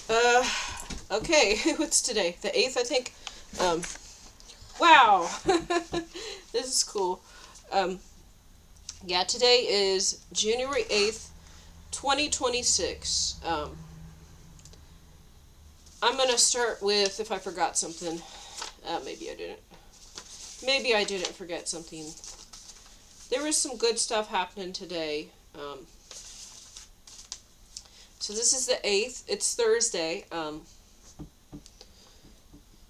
Uh, okay, what's today? The 8th, I think? Um, wow! This is cool. Um, yeah, today is January 8th, 2026. I'm gonna start with if I forgot something. Maybe I didn't. Maybe I didn't forget something. There was some good stuff happening today. So this is the 8th. It's Thursday.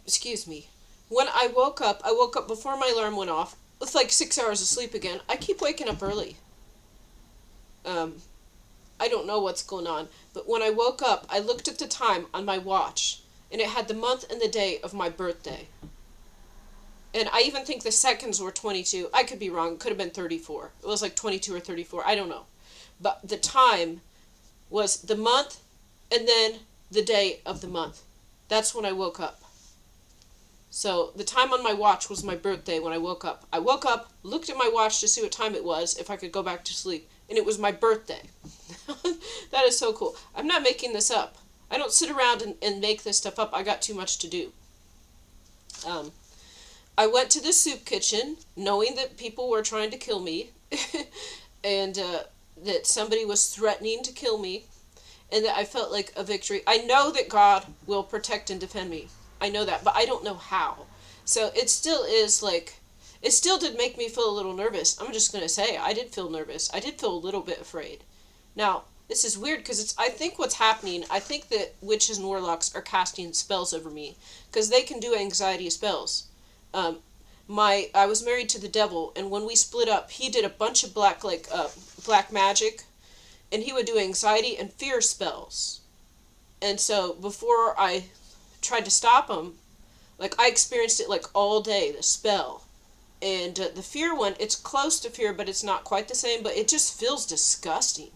Excuse me. When I woke up before my alarm went off with like 6 hours of sleep again. I keep waking up early. Um, I don't know what's going on, but when I woke up, I looked at the time on my watch, and it had the month and the day of my birthday. And I even think the seconds were 22. I could be wrong. It could have been 34. It was like 22 or 34. I don't know. But the time was the month and then the day of the month. That's when I woke up. So the time on my watch was my birthday when I woke up. I woke up, looked at my watch to see what time it was, if I could go back to sleep, and it was my birthday. That is so cool. I'm not making this up. I don't sit around and make this stuff up. I got too much to do. Um, I went to the soup kitchen knowing that people were trying to kill me and that somebody was threatening to kill me and that I felt like a victory. I know that God will protect and defend me. I know that, but I don't know how. So it still is like, it still did make me feel a little nervous. I'm just going to say, I did feel nervous. I did feel a little bit afraid. Now, this is weird because I think what's happening, I think that witches and warlocks are casting spells over me because they can do anxiety spells. Um, I was married to the devil, and when we split up, he did a bunch of black magic, and he would do anxiety and fear spells. And so before I tried to stop him, like I experienced it like all day, the spell. And the fear one, it's close to fear, but it's not quite the same, but it just feels disgusting.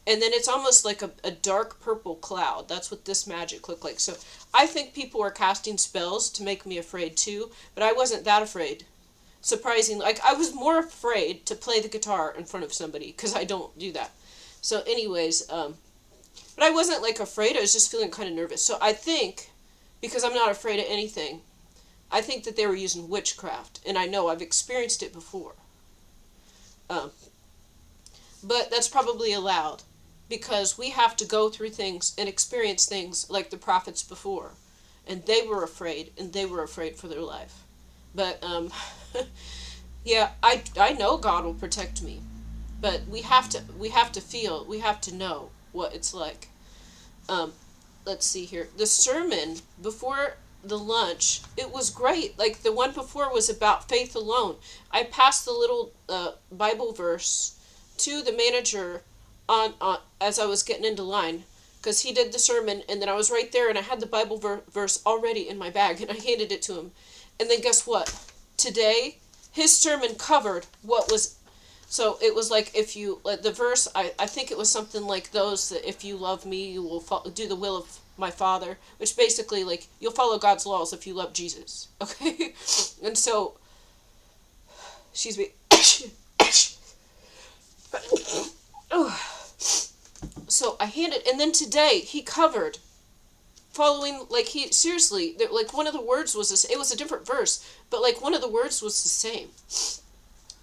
And then it's almost like a dark purple cloud. That's what this magic looked like. So I think people were casting spells to make me afraid too, but I wasn't that afraid. Surprisingly, like I was more afraid to play the guitar in front of somebody because I don't do that. So, anyways, but I wasn't like afraid. I was just feeling kind of nervous. So I think because I'm not afraid of anything, I think that they were using witchcraft, and I know I've experienced it before. Um, but that's probably allowed because we have to go through things and experience things like the prophets before, and they were afraid, and they were afraid for their life. But yeah, I know God will protect me, but we have to know what it's like. Um, let's see here. The sermon before the lunch, it was great. Like the one before was about faith alone. I passed the little Bible verse to the manager on as I was getting into line because he did the sermon and then I was right there and I had the Bible verse already in my bag and I handed it to him. And then guess what? Today, his sermon covered what was so it was like if you like the verse I think it was something like those that if you love me you will do the will of my father, which basically like you'll follow God's laws if you love Jesus. Okay? And so excuse me. So I handed and then today he covered following like he seriously like one of the words was this it was a different verse but like one of the words was the same.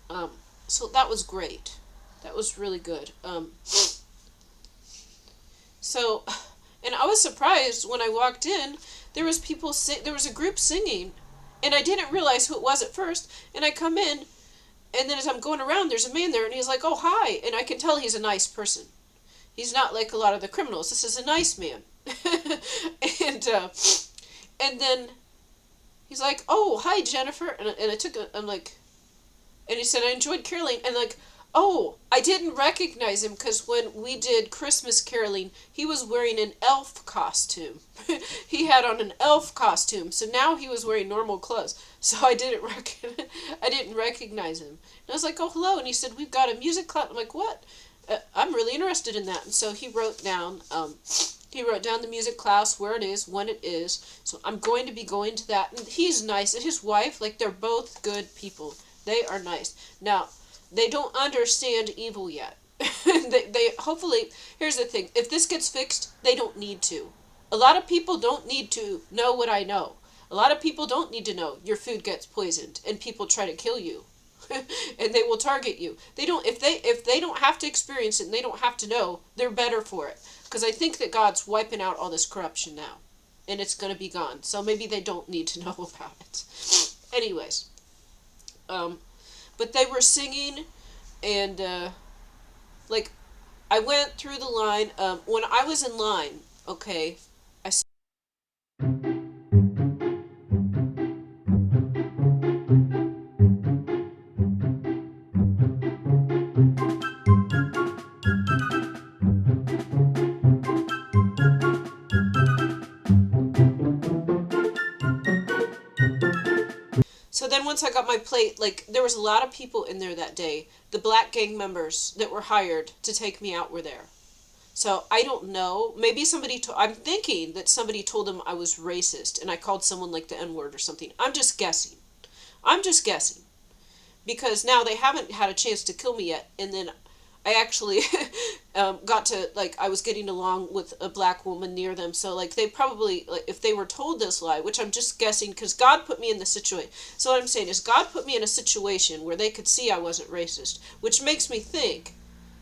um so that was great. That was really good. So and I was surprised when I walked in. There was a group singing, and I didn't realize who it was at first. And I come in, and then as I'm going around, there's a man there, and he's like, "Oh, hi!" And I can tell he's a nice person. He's not like a lot of the criminals. This is a nice man. and and then he's like, "Oh, hi, Jennifer," and I took I'm like, and he said, "I enjoyed caroling," and like, oh, I didn't recognize him because when we did Christmas caroling, he was wearing an elf costume. He had on an elf costume, so now he was wearing normal clothes. So I didn't recognize him. And I was like, "Oh, hello," and he said, "We've got a music class." I'm like, "What?" I'm really interested in that, and so he wrote down the music class, where it is, when it is. So I'm going to be going to that. And he's nice. And his wife, like, they're both good people. They are nice. Now, they don't understand evil yet. They hopefully, here's the thing. If this gets fixed, they don't need to. A lot of people don't need to know what I know. A lot of people don't need to know your food gets poisoned and people try to kill you. And they will target you. They don't if they don't have to experience it and they don't have to know, they're better for it. Because I think that God's wiping out all this corruption now. And it's going to be gone. So maybe they don't need to know about it. Anyways, but they were singing, and like I went through the line. When I was in line, okay, I. So then once I got my plate, like there was a lot of people in there that day. The black gang members that were hired to take me out were there. So I don't know. Maybe I'm thinking that somebody told them I was racist and I called someone like the N word or something. I'm just guessing. I'm just guessing. Because now they haven't had a chance to kill me yet. And then I actually got to, like, I was getting along with a black woman near them. So, like, they probably, like, if they were told this lie, which I'm just guessing, because God put me in the situation. So what I'm saying is God put me in a situation where they could see I wasn't racist, which makes me think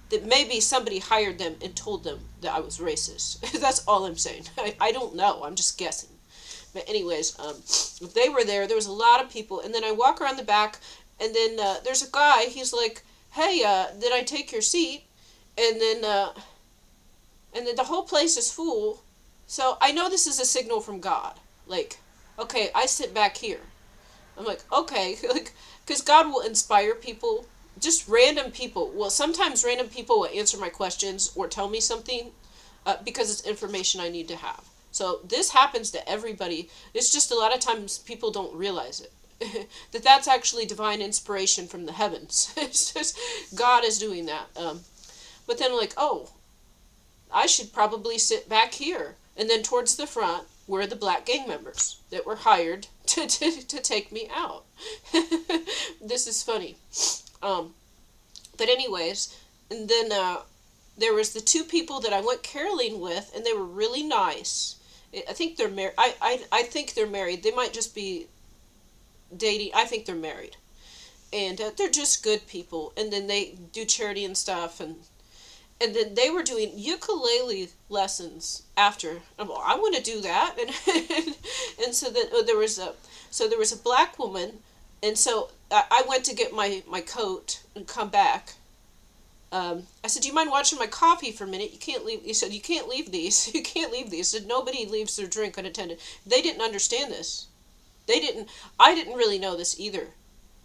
that maybe somebody hired them and told them that I was racist. That's all I'm saying. I don't know. I'm just guessing. But anyways, they were there. There was a lot of people. And then I walk around the back, and then there's a guy. He's like, hey, did I take your seat? And then the whole place is full. So I know this is a signal from God. Like, okay, I sit back here. I'm like, okay, like, because God will inspire people, just random people. Well, sometimes random people will answer my questions or tell me something because it's information I need to have. So this happens to everybody. It's just a lot of times people don't realize it. That's actually divine inspiration from the heavens. It's just God is doing that. But then like, oh, I should probably sit back here. And then towards the front were the black gang members that were hired to take me out. This is funny. But anyways, and then there was the two people that I went caroling with, and they were really nice. I think they're married. I think they're married. They might just be dating. I think they're married. And they're just good people. And then they do charity and stuff, and then they were doing ukulele lessons after. Well, I want to do that, and so then there was a black woman, and so I went to get my coat and come back. I said, "Do you mind watching my coffee for a minute? You can't leave." He said, "You can't leave these. You can't leave these." I said, "Nobody leaves their drink unattended." They didn't understand this. They didn't. I didn't really know this either.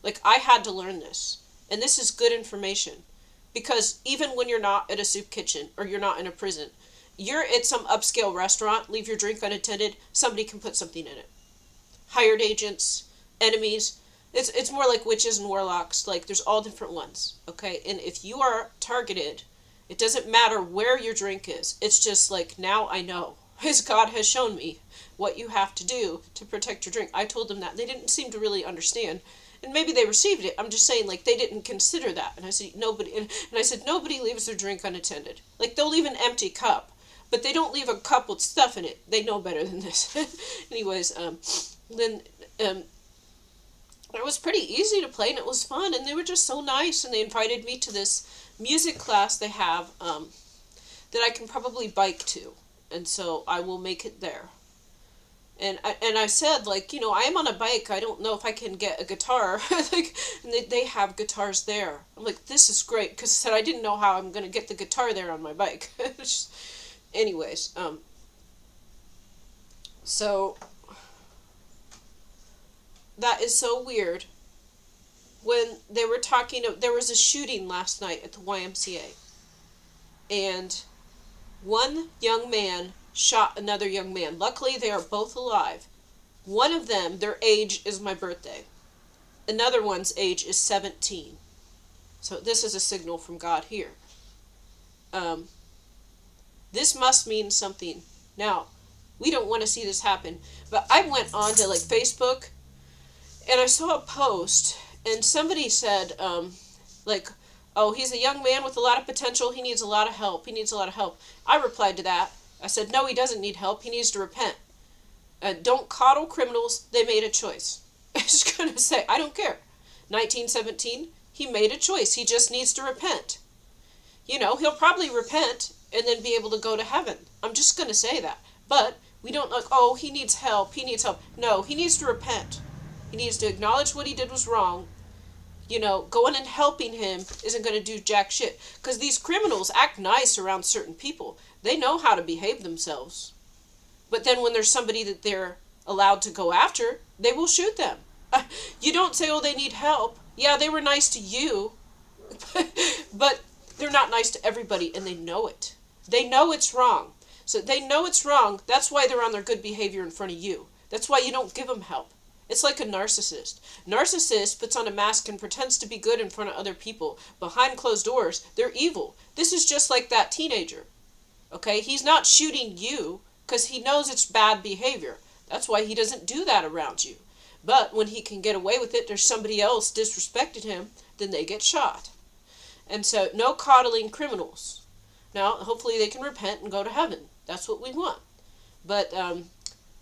Like I had to learn this, and this is good information. Because even when you're not at a soup kitchen or you're not in a prison, you're at some upscale restaurant, leave your drink unattended, somebody can put something in it. Hired agents, enemies, it's more like witches and warlocks, like there's all different ones, okay? And if you are targeted, it doesn't matter where your drink is. It's just like, now I know. As God has shown me what you have to do to protect your drink. I told them that. They didn't seem to really understand. And maybe they received it. I'm just saying, like, they didn't consider that. And I said, nobody leaves their drink unattended. Like, they'll leave an empty cup, but they don't leave a cup with stuff in it. They know better than this. Anyways, then it was pretty easy to play, and it was fun, and they were just so nice, and they invited me to this music class they have that I can probably bike to, and so I will make it there. And I said, like, I am on a bike. I don't know if I can get a guitar. Like, and they have guitars there. I'm like, this is great. Because I said I didn't know how I'm going to get the guitar there on my bike. Anyways, so that is so weird. When they were talking, there was a shooting last night at the YMCA. And one young man shot another young man. Luckily, they are both alive. One of them, their age is my birthday. Another one's age is 17. So this is a signal from God here. This must mean something. Now, we don't want to see this happen, but I went on to like Facebook, and I saw a post, and somebody said, like, oh, he's a young man with a lot of potential. He needs a lot of help. He needs a lot of help. I replied to that. I said, no, he doesn't need help. He needs to repent. Don't coddle criminals. They made a choice. I was going to say, I don't care. 1917, he made a choice. He just needs to repent. He'll probably repent and then be able to go to heaven. I'm just going to say that. But we don't like, oh, he needs help. He needs help. No, he needs to repent. He needs to acknowledge what he did was wrong. Going and helping him isn't going to do jack shit. Because these criminals act nice around certain people. They know how to behave themselves. But then when there's somebody that they're allowed to go after, they will shoot them. You don't say, oh, they need help. Yeah, they were nice to you. But they're not nice to everybody, and they know it. They know it's wrong. So they know it's wrong. That's why they're on their good behavior in front of you. That's why you don't give them help. It's like a narcissist. Narcissist puts on a mask and pretends to be good in front of other people. Behind closed doors, they're evil. This is just like that teenager. Okay? He's not shooting you because he knows it's bad behavior. That's why he doesn't do that around you. But when he can get away with it, there's somebody else disrespected him, then they get shot. And so, no coddling criminals. Now, hopefully they can repent and go to heaven. That's what we want. But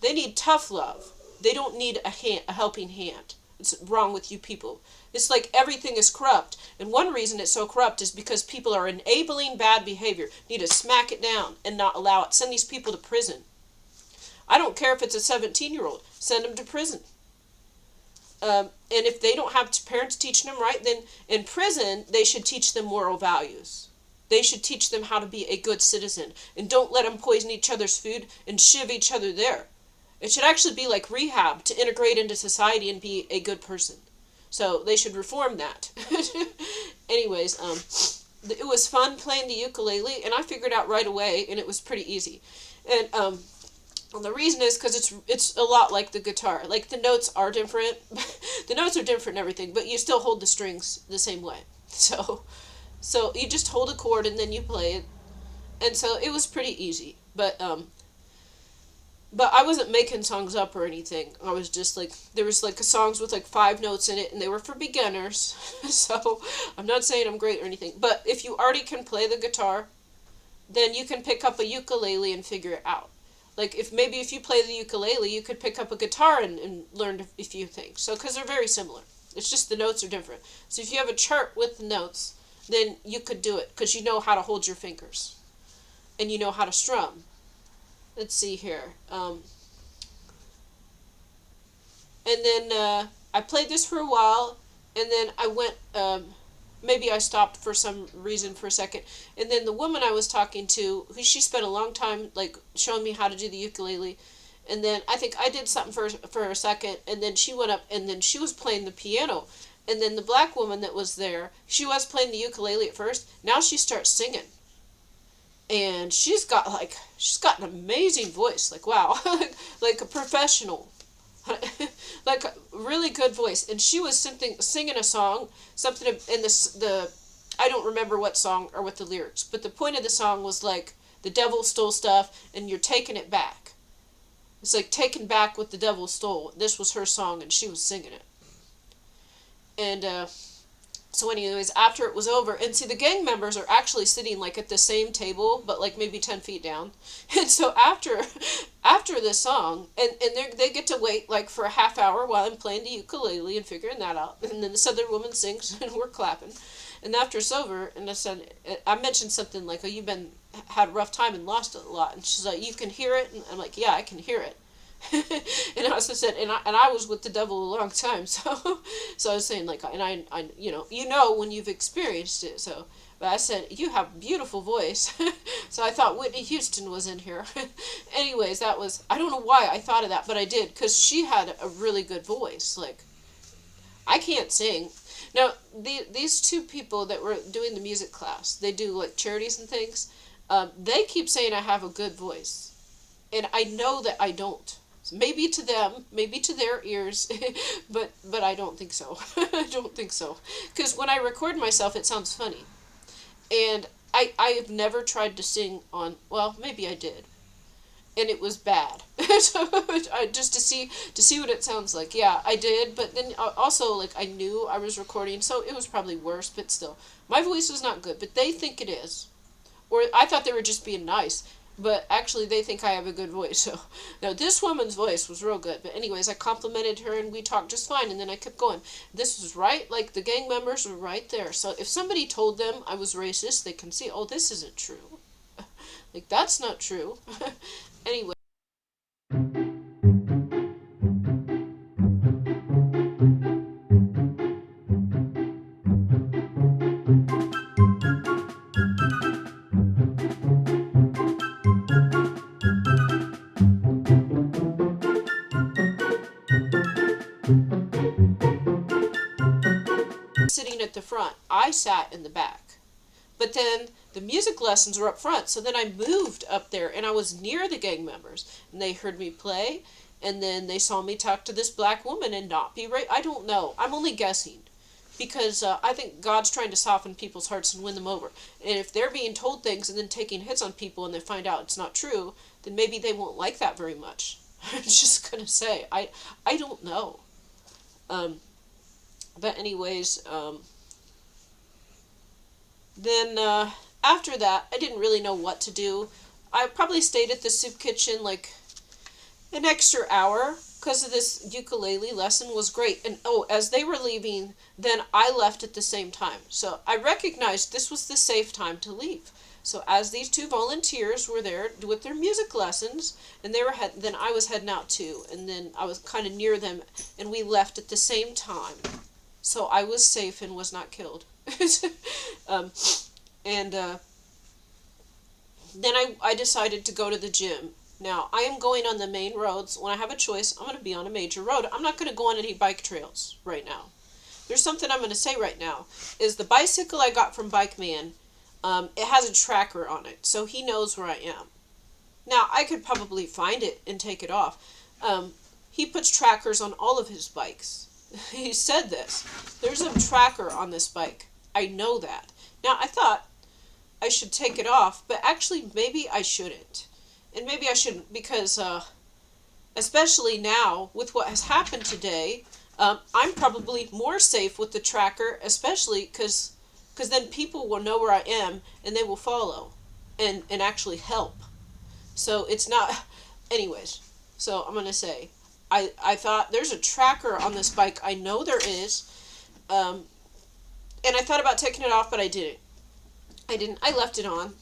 they need tough love. They don't need a helping hand. It's wrong with you people. It's like everything is corrupt. And one reason it's so corrupt is because people are enabling bad behavior. You need to smack it down and not allow it. Send these people to prison. I don't care if it's a 17-year-old. Send them to prison. And if they don't have parents teaching them right, then in prison, they should teach them moral values. They should teach them how to be a good citizen. And don't let them poison each other's food and shiv each other there. It should actually be like rehab to integrate into society and be a good person. So they should reform that. Anyways, it was fun playing the ukulele, and I figured out right away, and it was pretty easy. And the reason is because it's a lot like the guitar. Like, the notes are different. The notes are different and everything, but you still hold the strings the same way. So you just hold a chord and then you play it. And so it was pretty easy. But I wasn't making songs up or anything. I was just like, there was like songs with like 5 notes in it, and they were for beginners. So I'm not saying I'm great or anything. But if you already can play the guitar, then you can pick up a ukulele and figure it out. Like, if you play the ukulele, you could pick up a guitar and learn a few things. So, because they're very similar. It's just the notes are different. So if you have a chart with the notes, then you could do it, because you know how to hold your fingers. And you know how to strum. Let's see here. And then I played this for a while, and then I went, maybe I stopped for some reason for a second, and then the woman I was talking to, she spent a long time like showing me how to do the ukulele, and then I think I did something for a second, and then she went up, and then she was playing the piano, and then the black woman that was there, she was playing the ukulele at first, now she starts singing. And she's got an amazing voice, like, wow, like a professional, like a really good voice. And she was singing a song, something in I don't remember what song or what the lyrics, but the point of the song was like, the devil stole stuff and you're taking it back. It's like taking back what the devil stole. This was her song and she was singing it. And, so anyways, after it was over, and see, the gang members are actually sitting, like, at the same table, but, like, maybe 10 feet down. And so after this song, and they get to wait, like, for a half hour while I'm playing the ukulele and figuring that out. And then this other woman sings, and we're clapping. And after it's over, and I mentioned something like, oh, you've had a rough time and lost it a lot. And she's like, you can hear it? And I'm like, yeah, I can hear it. And I also said, and I was with the devil a long time, so I was saying, like, and I you know when you've experienced it, so, but I said, you have a beautiful voice. So I thought Whitney Houston was in here. Anyways, I don't know why I thought of that, but I did, because she had a really good voice. Like, I can't sing. Now, these 2 people that were doing the music class, they do, like, charities and things, they keep saying I have a good voice, and I know that I don't. Maybe to them, maybe to their ears, but I don't think so. I don't think so. Because when I record myself, it sounds funny. And I have never tried to sing on, well, maybe I did. And it was bad. So, just to see what it sounds like. Yeah, I did, but then also, like, I knew I was recording, so it was probably worse, but still. My voice was not good, but they think it is. Or I thought they were just being nice. But actually, they think I have a good voice. So, no, this woman's voice was real good. But anyways, I complimented her and we talked just fine. And then I kept going. This was right, like the gang members were right there. So if somebody told them I was racist, they can see, oh, this isn't true. Like, that's not true. Anyway. Sitting at the front, I sat in the back. But then the music lessons were up front, so then I moved up there and I was near the gang members. And they heard me play, and then they saw me talk to this black woman and not be right. I don't know. I'm only guessing. Because I think God's trying to soften people's hearts and win them over. And if they're being told things and then taking hits on people and they find out it's not true, then maybe they won't like that very much. I'm just going to say. I don't know. But anyways, then after that, I didn't really know what to do. I probably stayed at the soup kitchen like an extra hour because of this ukulele lesson was great. And oh, as they were leaving, then I left at the same time. So I recognized this was the safe time to leave. So as these two volunteers were there with their music lessons, and they were then I was heading out too, and then I was kind of near them, and we left at the same time. So I was safe and was not killed. um, and then I decided to go to the gym. Now, I am going on the main roads. When I have a choice, I'm going to be on a major road. I'm not going to go on any bike trails right now. There's something I'm going to say right now, is the bicycle I got from Bike Man, it has a tracker on it, so he knows where I am. Now, I could probably find it and take it off. He puts trackers on all of his bikes. He said this. There's a tracker on this bike. I know that. Now, I thought I should take it off, but actually maybe I shouldn't. And maybe I shouldn't because, especially now with what has happened today, I'm probably more safe with the tracker, especially because then people will know where I am and they will follow and actually help. So it's not, anyways, so I'm going to say, I thought there's a tracker on this bike. I know there is. And I thought about taking it off, but I didn't. I left it on.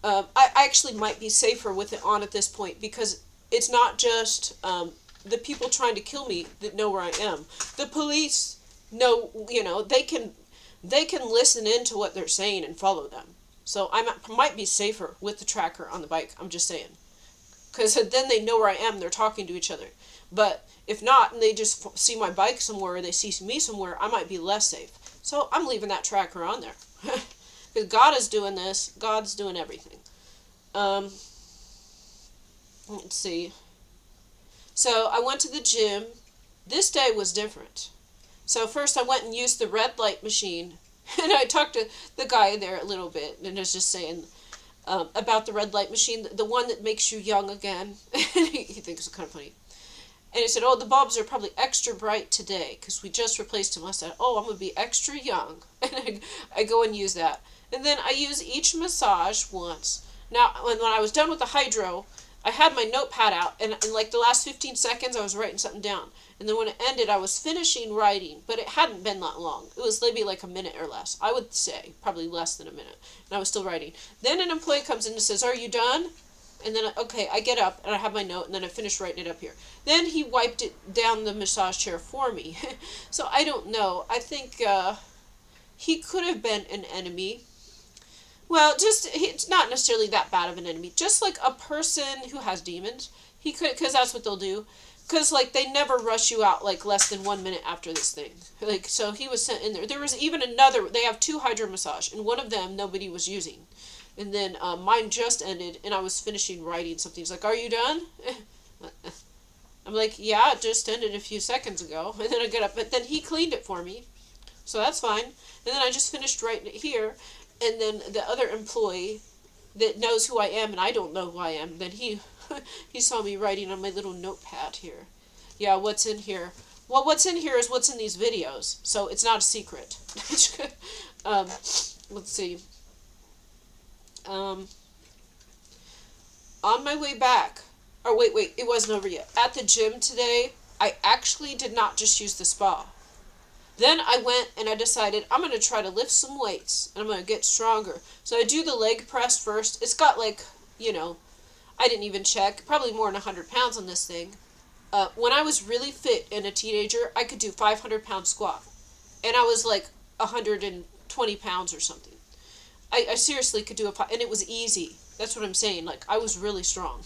I actually might be safer with it on at this point because it's not just the people trying to kill me that know where I am. The police know, they can listen in to what they're saying and follow them. So I might be safer with the tracker on the bike. I'm just saying. Because then they know where I am. They're talking to each other. But if not, and they just see my bike somewhere or they see me somewhere, I might be less safe. So I'm leaving that tracker on there. Because God is doing this. God's doing everything. Let's see. So I went to the gym. This day was different. So first I went and used the red light machine. And I talked to the guy there a little bit. And I was just saying about the red light machine. The one that makes you young again. He thinks it's kind of funny. And he said, oh, the bulbs are probably extra bright today. Because we just replaced them. I said, oh, I'm going to be extra young. And I go and use that. And then I use each massage once. Now, when I was done with the hydro, I had my notepad out, and in like the last 15 seconds, I was writing something down. And then when it ended, I was finishing writing, but it hadn't been that long. It was maybe like a minute or less. I would say probably less than a minute, and I was still writing. Then an employee comes in and says, are you done? And then, okay, I get up, and I have my note, and then I finish writing it up here. Then he wiped it down the massage chair for me. So I don't know. I think he could have been an enemy. Well, it's not necessarily that bad of an enemy. Just like a person who has demons. He could, because that's what they'll do. Because, like, they never rush you out, like, less than 1 minute after this thing. Like, so he was sent in there. There was even another, they have 2 hydro massage, and one of them nobody was using. And then mine just ended, and I was finishing writing something. He's like, are you done? I'm like, yeah, it just ended a few seconds ago. And then I get up, but then he cleaned it for me. So that's fine. And then I just finished writing it here. And then the other employee that knows who I am and I don't know who I am, then he saw me writing on my little notepad here. Yeah, what's in here? Well, what's in here is what's in these videos, so it's not a secret. Let's see. On my way back, or wait, it wasn't over yet. At the gym today, I actually did not just use the spa. Then I went and I decided I'm going to try to lift some weights and I'm going to get stronger. So I do the leg press first. It's got like, I didn't even check, probably more than 100 pounds on this thing. When I was really fit and a teenager, I could do 500-pound squat. And I was like 120 pounds or something. I seriously could do and it was easy. That's what I'm saying. Like, I was really strong.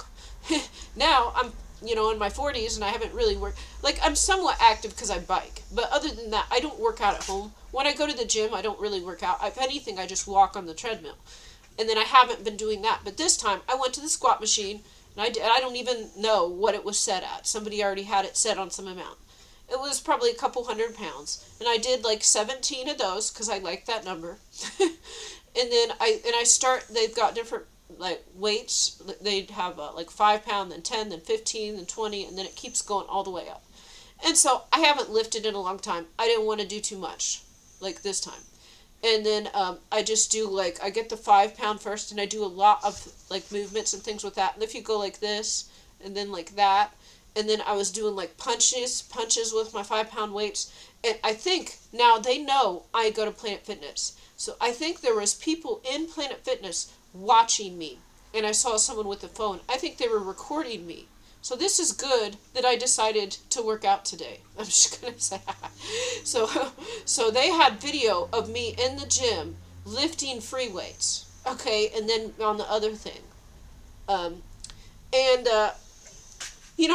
Now I'm, in my 40s and I haven't really worked. Like, I'm somewhat active because I bike. But other than that, I don't work out at home. When I go to the gym, I don't really work out. If anything, I just walk on the treadmill. And then I haven't been doing that. But this time, I went to the squat machine, and I don't even know what it was set at. Somebody already had it set on some amount. It was probably a couple 100 pounds. And I did like 17 of those, because I like that number. And then they've got different like weights. They'd have like 5 pound, then 10, then 15, then 20, and then it keeps going all the way up. And so I haven't lifted in a long time. I didn't want to do too much, like this time. And then I just do like, I get the 5 pound first, and I do a lot of like movements and things with that. And if you go like this, and then like that, and then I was doing like punches with my 5 pound weights. And I think now they know I go to Planet Fitness. So I think there was people in Planet Fitness watching me. And I saw someone with a phone. I think they were recording me. So this is good that I decided to work out today. I'm just going to say that. So they had video of me in the gym lifting free weights. Okay, and then on the other thing.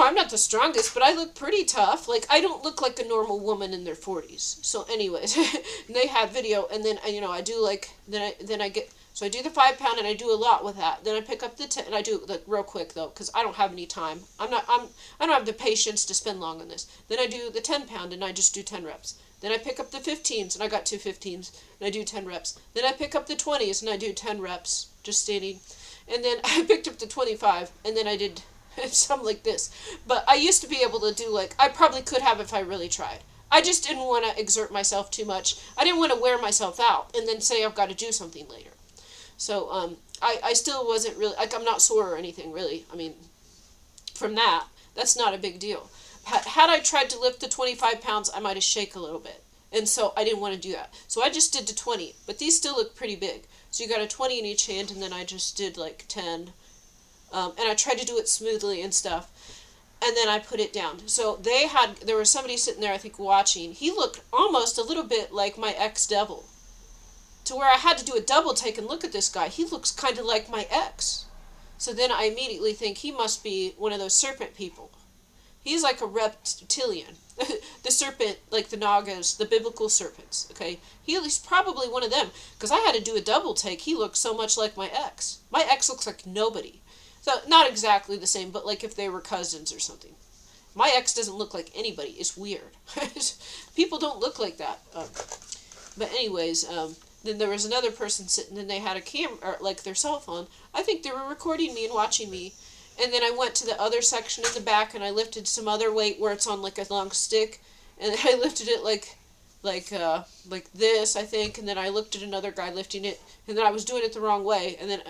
I'm not the strongest, but I look pretty tough. Like, I don't look like a normal woman in their 40s. So anyways, they had video, and then, I do like, so I do the 5 pound, and I do a lot with that. Then I pick up the 10, and I do like real quick though, because I don't have any time. I don't have the patience to spend long on this. Then I do the 10 pound, and I just do 10 reps. Then I pick up the 15s, and I got two 15s, and I do 10 reps. Then I pick up the 20s, and I do 10 reps, just standing. And then I picked up the 25, and then I did something like this. But I used to be able to do like, I probably could have if I really tried. I just didn't want to exert myself too much. I didn't want to wear myself out and then say I've got to do something later. So I still wasn't really, like, I'm not sore or anything really. I mean, from that's not a big deal. Had I tried to lift the 25 pounds, I might have shaken a little bit. And so I didn't want to do that. So I just did the 20, but these still look pretty big. So you got a 20 in each hand, and then I just did like 10. And I tried to do it smoothly and stuff. And then I put it down. So there was somebody sitting there, I think, watching. He looked almost a little bit like my ex-devil. To where I had to do a double take and look at this guy. He looks kind of like my ex. So then I immediately think he must be one of those serpent people. He's like a reptilian. The serpent, like the Nagas, the biblical serpents, okay? He's probably one of them. Because I had to do a double take. He looks so much like my ex. My ex looks like nobody. So, not exactly the same, but like if they were cousins or something. My ex doesn't look like anybody. It's weird. People don't look like that. But anyways, then there was another person sitting, and they had a camera, or like their cell phone. I think they were recording me and watching me. And then I went to the other section in the back, and I lifted some other weight where it's on like a long stick. And I lifted it like this, I think, and then I looked at another guy lifting it, and then I was doing it the wrong way, and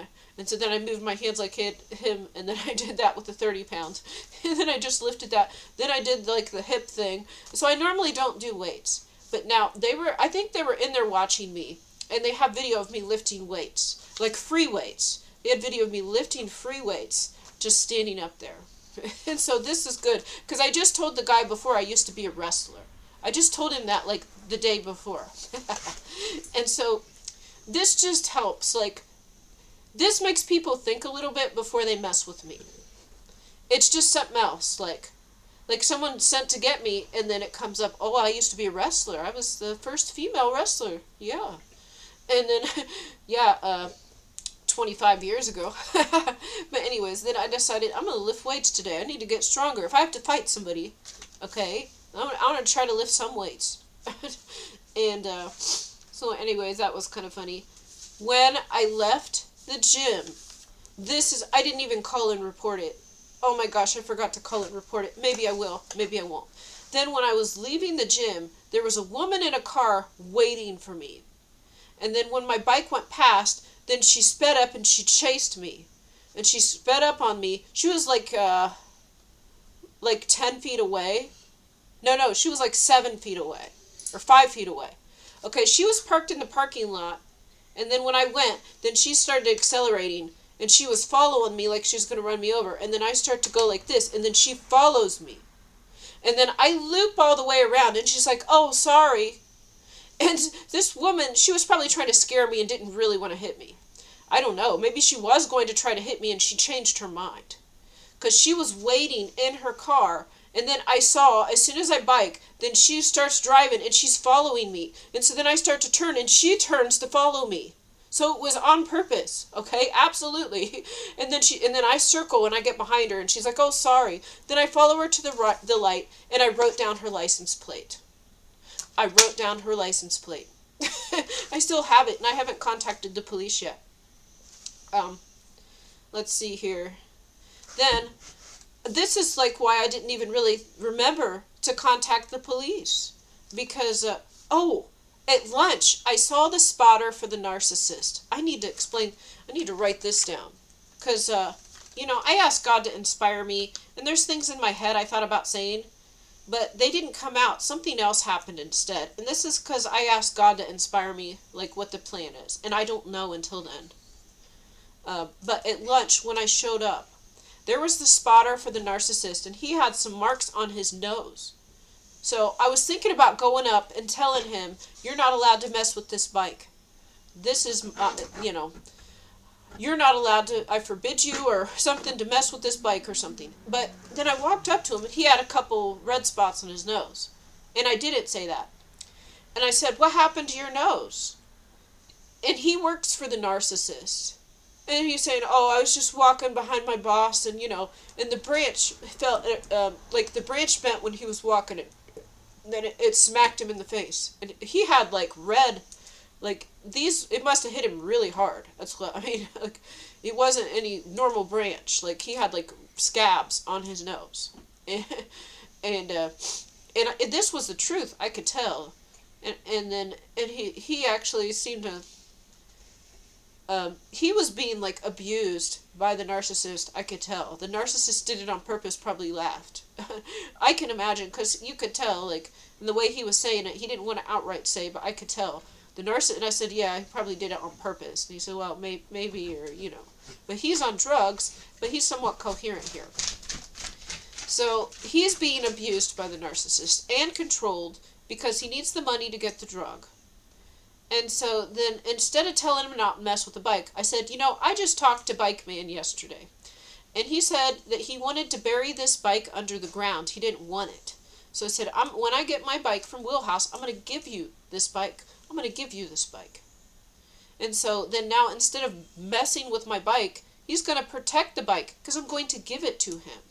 so then I moved my hands like him, and then I did that with the 30 pounds, and then I just lifted that, then I did like the hip thing. So I normally don't do weights, but now I think they were in there watching me, and they have video of me lifting weights, like free weights. They had video of me lifting free weights, just standing up there. And so this is good, because I just told the guy before I used to be a wrestler. I just told him that like the day before. And so this just helps. Like, this makes people think a little bit before they mess with me. It's just something else. Like someone sent to get me, and then it comes up, oh, I used to be a wrestler. I was the first female wrestler. Yeah. And then, 25 years ago. But anyways, then I decided I'm going to lift weights today. I need to get stronger. If I have to fight somebody, okay, I want to try to lift some weights. And so anyways, that was kind of funny. When I left the gym, I didn't even call and report it. Oh my gosh, I forgot to call and report it. Maybe I will, maybe I won't. Then when I was leaving the gym, there was a woman in a car waiting for me. And then when my bike went past, then she sped up and she chased me. and she sped up on me. She was like 10 feet away. No, she was like 7 feet away, or 5 feet away. Okay, she was parked in the parking lot, and then when I went, then she started accelerating, and she was following me like she was going to run me over, and then I start to go like this, and then she follows me. And then I loop all the way around, and she's like, oh, sorry. And this woman, she was probably trying to scare me and didn't really want to hit me. I don't know. Maybe she was going to try to hit me, and she changed her mind. Because she was waiting in her car, and then I saw, as soon as I bike, then she starts driving, and she's following me. And so then I start to turn, and she turns to follow me. So it was on purpose, okay? Absolutely. And then I circle and I get behind her, and she's like, "Oh, sorry." Then I follow her to the light, and I wrote down her license plate. I wrote down her license plate. I still have it, and I haven't contacted the police yet. Let's see here. Then, this is like why I didn't even really remember to contact the police. Because, at lunch, I saw the spotter for the narcissist. I need to write this down. Because, I asked God to inspire me, and there's things in my head I thought about saying, but they didn't come out. Something else happened instead. And this is because I asked God to inspire me, like what the plan is. And I don't know until then. But at lunch, when I showed up, there was the spotter for the narcissist, and he had some marks on his nose. So I was thinking about going up and telling him, "You're not allowed to mess with this bike. This is, you're not allowed to, I forbid you," or something, "to mess with this bike," or something. But then I walked up to him, and he had a couple red spots on his nose. And I didn't say that. And I said, "What happened to your nose?" And he works for the narcissist. And he's saying, "Oh, I was just walking behind my boss, and and the branch felt like the branch bent when he was walking it. And then it smacked him in the face, and he had like red, like these. It must have hit him really hard. That's what I mean. Like, it wasn't any normal branch. Like, he had like scabs on his nose, and this was the truth. I could tell, and he actually seemed to." He was being like abused by the narcissist. I could tell. The narcissist did it on purpose, probably laughed. I can imagine, because you could tell, like, in the way he was saying it, he didn't want to outright say, but I could tell. The narcissist, and I said, "Yeah, he probably did it on purpose." And he said, "Well, maybe, or, But he's on drugs, but he's somewhat coherent here. So, he's being abused by the narcissist and controlled because he needs the money to get the drug. And so then, instead of telling him not to mess with the bike, I said, "I just talked to Bike Man yesterday. And he said that he wanted to bury this bike under the ground. He didn't want it. So I said, when I get my bike from Wheelhouse, I'm going to give you this bike. I'm going to give you this bike." And so then now, instead of messing with my bike, he's going to protect the bike because I'm going to give it to him.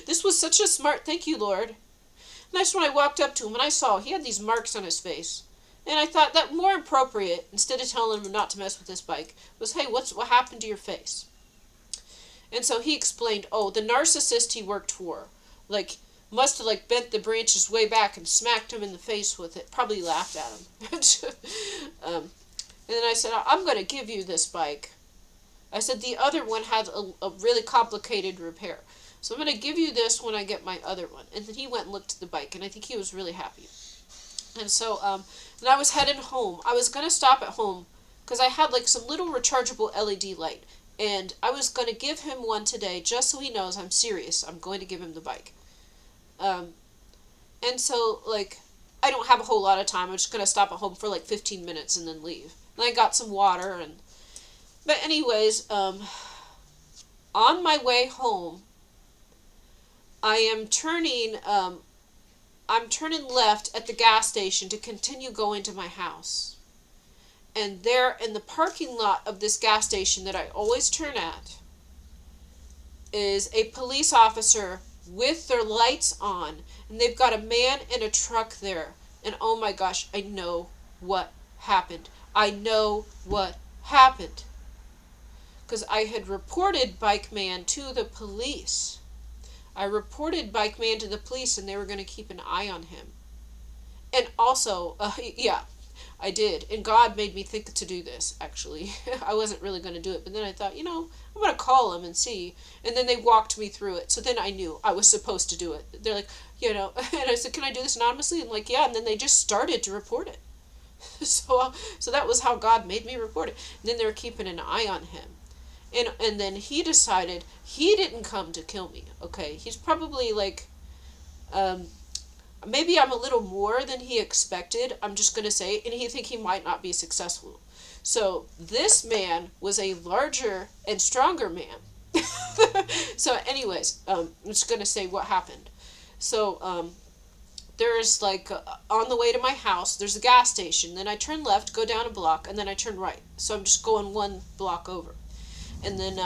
This was such a smart, thank you, Lord. And that's when I walked up to him, and I saw he had these marks on his face. And I thought that more appropriate, instead of telling him not to mess with this bike, was, "Hey, what happened to your face?" And so he explained, the narcissist he worked for, like, must have, like, bent the branches way back and smacked him in the face with it. Probably laughed at him. And then I said, "I'm going to give you this bike." I said, "The other one had a really complicated repair. So I'm going to give you this when I get my other one." And then he went and looked at the bike, and I think he was really happy. And so, and I was heading home. I was going to stop at home because I had like some little rechargeable LED light. And I was going to give him one today just so he knows I'm serious. I'm going to give him the bike. And so, like, I don't have a whole lot of time. I'm just going to stop at home for like 15 minutes and then leave. And I got some water. But anyways, on my way home, I am turning... I'm turning left at the gas station to continue going to my house. And there in the parking lot of this gas station that I always turn at is a police officer with their lights on. And they've got a man in a truck there. And oh my gosh, I know what happened. I know what happened. Because I had reported Bike Man to the police. I reported Bike Man to the police, and they were going to keep an eye on him. And also, I did, and God made me think to do this, actually. I wasn't really going to do it, but then I thought, I'm going to call them and see. And then they walked me through it, so then I knew I was supposed to do it. They're like, and I said, can I do this anonymously? I'm like, yeah, and then they just started to report it. So that was how God made me report it. And then they were keeping an eye on him. And then he decided he didn't come to kill me, okay? He's probably like, maybe I'm a little more than he expected, I'm just going to say, and he think he might not be successful. So this man was a larger and stronger man. So anyways, I'm just going to say what happened. So there's like, on the way to my house, there's a gas station. Then I turn left, go down a block, and then I turn right. So I'm just going one block over. And then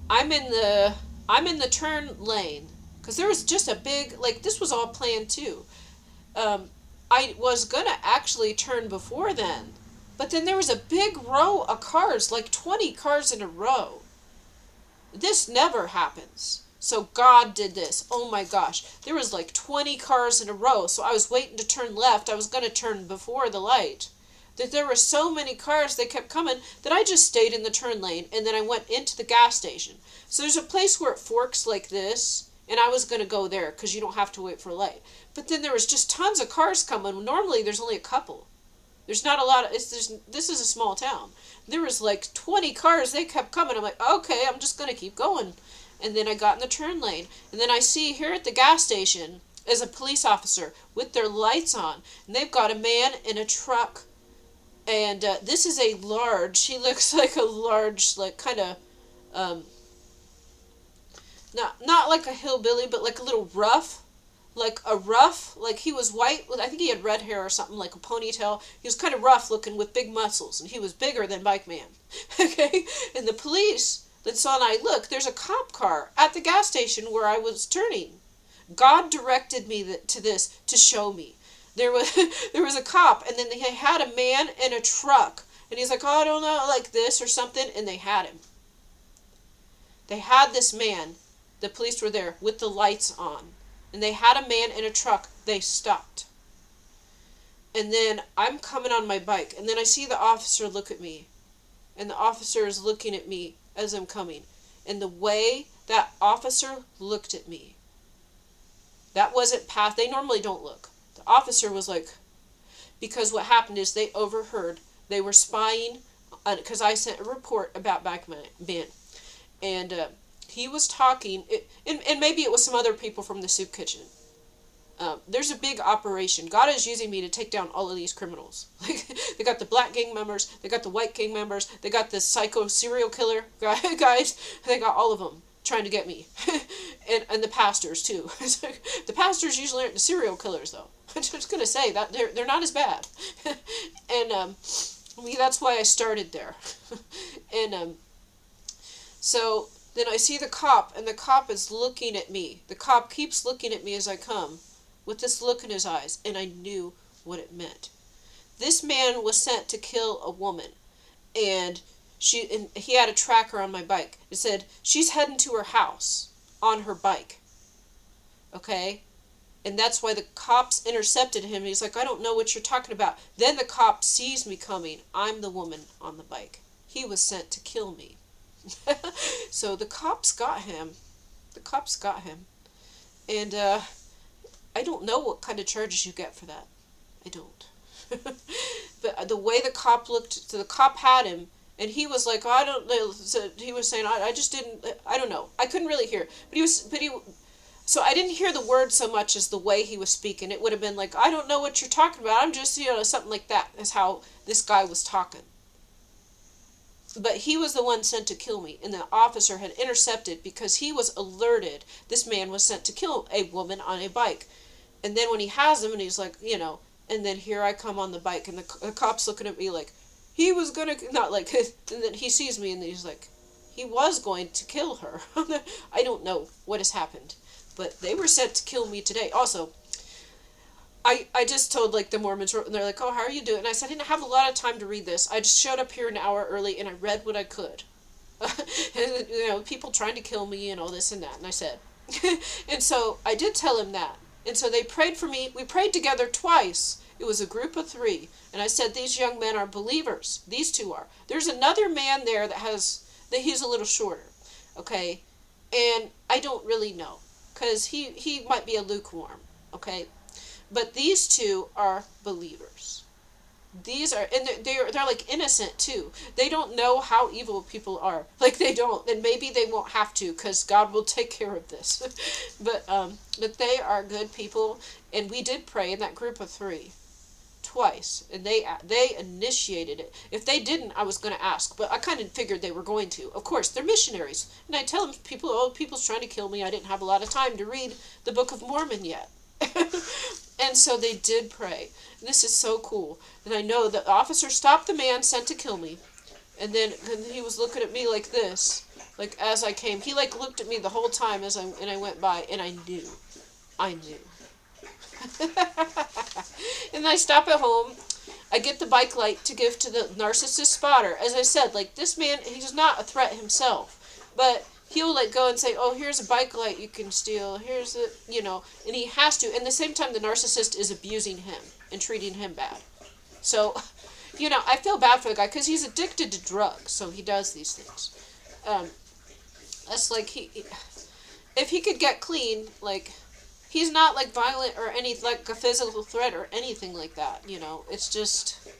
I'm in the turn lane. Because there was just a big, like, this was all planned too. I was going to actually turn before then. But then there was a big row of cars, like 20 cars in a row. This never happens. So God did this. Oh my gosh. There was like 20 cars in a row. So I was waiting to turn left. I was going to turn before the light. That there were so many cars, they kept coming, that I just stayed in the turn lane. And then I went into the gas station. So there's a place where it forks like this. And I was going to go there because you don't have to wait for a light. But then there was just tons of cars coming. Normally there's only a couple. There's not a lot of, this is a small town. There was like 20 cars. They kept coming. I'm like, okay, I'm just going to keep going. And then I got in the turn lane. And then I see here at the gas station is a police officer with their lights on. And they've got a man in a truck. And this is a large, he looks like a large, like kind of, not like a hillbilly, but like a little rough. Like he was white, I think he had red hair or something, like a ponytail. He was kind of rough looking with big muscles, and he was bigger than Bike Man. Okay? And the police that saw and I look, there's a cop car at the gas station where I was turning. God directed me to this to show me. There was a cop, and then they had a man in a truck, and he's like, oh, I don't know, like this or something, and they had him. They had this man, the police were there with the lights on, and they had a man in a truck. They stopped. And then I'm coming on my bike, and then I see the officer look at me, and the officer is looking at me as I'm coming. And the way that officer looked at me, that wasn't past, they normally don't look. The officer was like, because what happened is they overheard, they were spying, because I sent a report about Bike Man, and he was talking, and maybe it was some other people from the soup kitchen. There's a big operation. God is using me to take down all of these criminals. Like, they got the black gang members, they got the white gang members, they got the psycho serial killer guys, they got all of them trying to get me. and the pastors too. The pastors usually aren't the serial killers though. I'm just gonna say that they're not as bad. And that's why I started there. And so then I see the cop, and the cop is looking at me. The cop keeps looking at me as I come, with this look in his eyes, and I knew what it meant. This man was sent to kill a woman, and he had a tracker on my bike. It said, she's heading to her house on her bike. Okay? And that's why the cops intercepted him. He's like, I don't know what you're talking about. Then the cop sees me coming. I'm the woman on the bike. He was sent to kill me. So the cops got him. And I don't know what kind of charges you get for that. I don't. But the way the cop looked, so the cop had him, and he was like, oh, I don't know. So he was saying, I just didn't, I don't know. I couldn't really hear. So I didn't hear the word so much as the way he was speaking. It would have been like, I don't know what you're talking about. I'm just, something like that is how this guy was talking. But he was the one sent to kill me, and the officer had intercepted because he was alerted this man was sent to kill a woman on a bike. And then when he has him, and he's like, and then here I come on the bike, and the cop's looking at me like, he was gonna, not like, and then he sees me, and he's like, he was going to kill her. I don't know what has happened, but they were sent to kill me today. Also, I just told, like, the Mormons, and they're like, oh, how are you doing? And I said, I didn't have a lot of time to read this. I just showed up here an hour early, and I read what I could. And, people trying to kill me and all this and that. And I said, and so I did tell him that. And so they prayed for me. We prayed together twice. It was a group of three. And I said, these young men are believers. These two are. There's another man there that he's a little shorter. Okay? And I don't really know. Because he might be a lukewarm. Okay? But these two are believers. These are, and they're like innocent too. They don't know how evil people are. Like they don't, and maybe they won't have to, because God will take care of this. But they are good people, and we did pray in that group of three twice, and they initiated it. If they didn't, I was going to ask, but I kind of figured they were going to. Of course, they're missionaries, and I tell them, people's trying to kill me. I didn't have a lot of time to read the Book of Mormon yet. And so they did pray. This is so cool. And I know the officer stopped the man sent to kill me. And then he was looking at me like this. Like as I came. He like looked at me the whole time I went by. And I knew. I knew. And I stop at home. I get the bike light to give to the narcissist spotter. As I said, like this man, he's not a threat himself. But he'll like go and say, oh, here's a bike light you can steal. Here's a, and he has to. And at the same time, the narcissist is abusing him and treating him bad. So, I feel bad for the guy because he's addicted to drugs. So he does these things. That's like if he could get clean, like he's not like violent or like a physical threat or anything like that. It's just,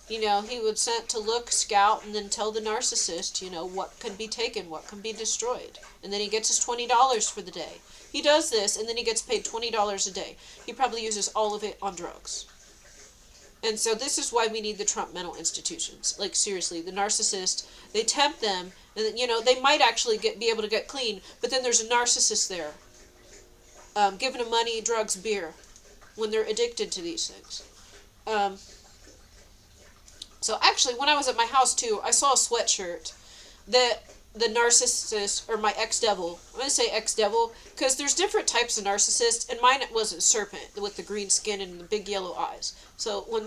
he would sent to look, scout, and then tell the narcissist, what can be taken, what can be destroyed. And then he gets his $20 for the day. He does this, and then he gets paid $20 a day. He probably uses all of it on drugs. And so this is why we need the Trump mental institutions. Like, seriously, the narcissist, they tempt them, and then, they might actually be able to get clean, but then there's a narcissist there, giving them money, drugs, beer, when they're addicted to these things. So actually, when I was at my house too, I saw a sweatshirt that the narcissist, or my ex-devil, I'm going to say ex-devil, because there's different types of narcissists, and mine was a serpent with the green skin and the big yellow eyes. So when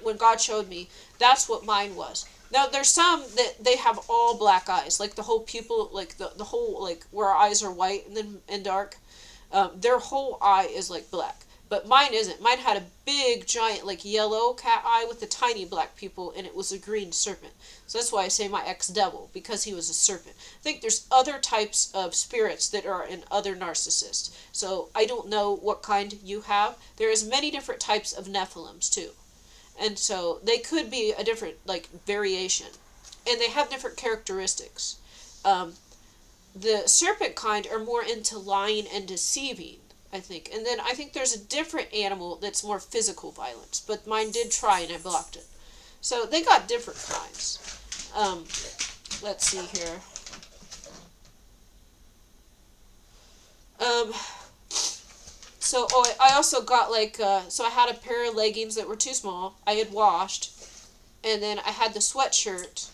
when God showed me, that's what mine was. Now, there's some that they have all black eyes, like the whole pupil, like the whole, like where our eyes are white and dark, their whole eye is like black. But mine isn't. Mine had a big, giant, like, yellow cat eye with the tiny black pupil, and it was a green serpent. So that's why I say my ex-devil, because he was a serpent. I think there's other types of spirits that are in other narcissists. So I don't know what kind you have. There is many different types of Nephilims, too. And so they could be a different, like, variation. And they have different characteristics. The serpent kind are more into lying and deceiving, I think. And then I think there's a different animal that's more physical violence. But mine did try and I blocked it. So they got different kinds. Let's see here. I also got so I had a pair of leggings that were too small. I had washed. And then I had the sweatshirt.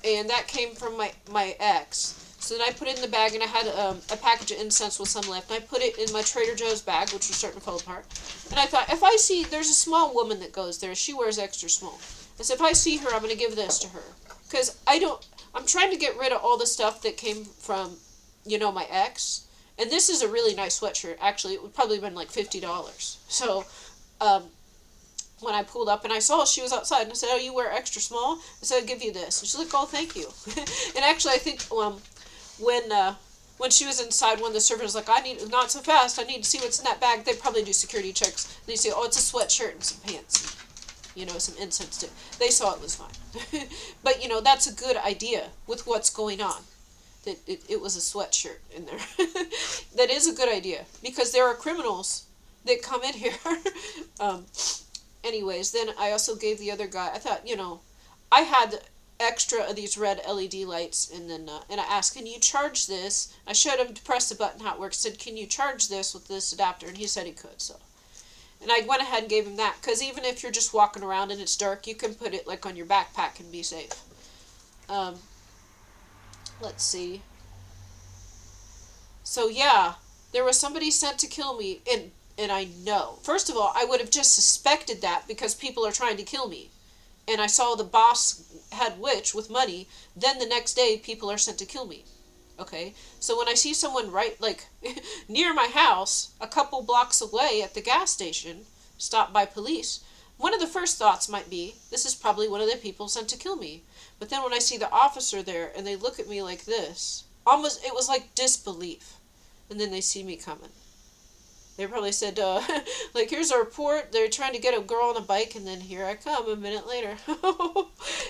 And that came from my ex. So then I put it in the bag, and I had a package of incense with some left. And I put it in my Trader Joe's bag, which was starting to fall apart. And I thought, if I see, there's a small woman that goes there. She wears extra small. I said, if I see her, I'm going to give this to her. Because I'm trying to get rid of all the stuff that came from, my ex. And this is a really nice sweatshirt. Actually, it would probably have been like $50. So, when I pulled up and I saw she was outside, and I said, oh, you wear extra small? I said, I'll give you this. And she's like, oh, thank you. And actually, I think, when she was inside, one of the servers was like, not so fast, I need to see what's in that bag. They probably do security checks. And they say, oh, it's a sweatshirt and some pants. Some incense too. They saw it was fine. But, that's a good idea with what's going on. That it was a sweatshirt in there. That is a good idea. Because there are criminals that come in here. Anyways, then I also gave the other guy, I thought, I had extra of these red LED lights, and then and I asked, can you charge this? I showed him to press the button how it works. Said, can you charge this with this adapter? And he said he could. So, and I went ahead and gave him that, because even if you're just walking around and it's dark, you can put it like on your backpack and be safe. Let's see. So yeah, there was somebody sent to kill me, and I know. First of all, I would have just suspected that because people are trying to kill me. And I saw the boss had witch with money, then the next day people are sent to kill me. Okay? So when I see someone near my house, a couple blocks away at the gas station, stopped by police, one of the first thoughts might be, this is probably one of the people sent to kill me. But then when I see the officer there and they look at me like this, almost, it was like disbelief. And then they see me coming. They probably said, like, here's a report. They're trying to get a girl on a bike, and then here I come a minute later.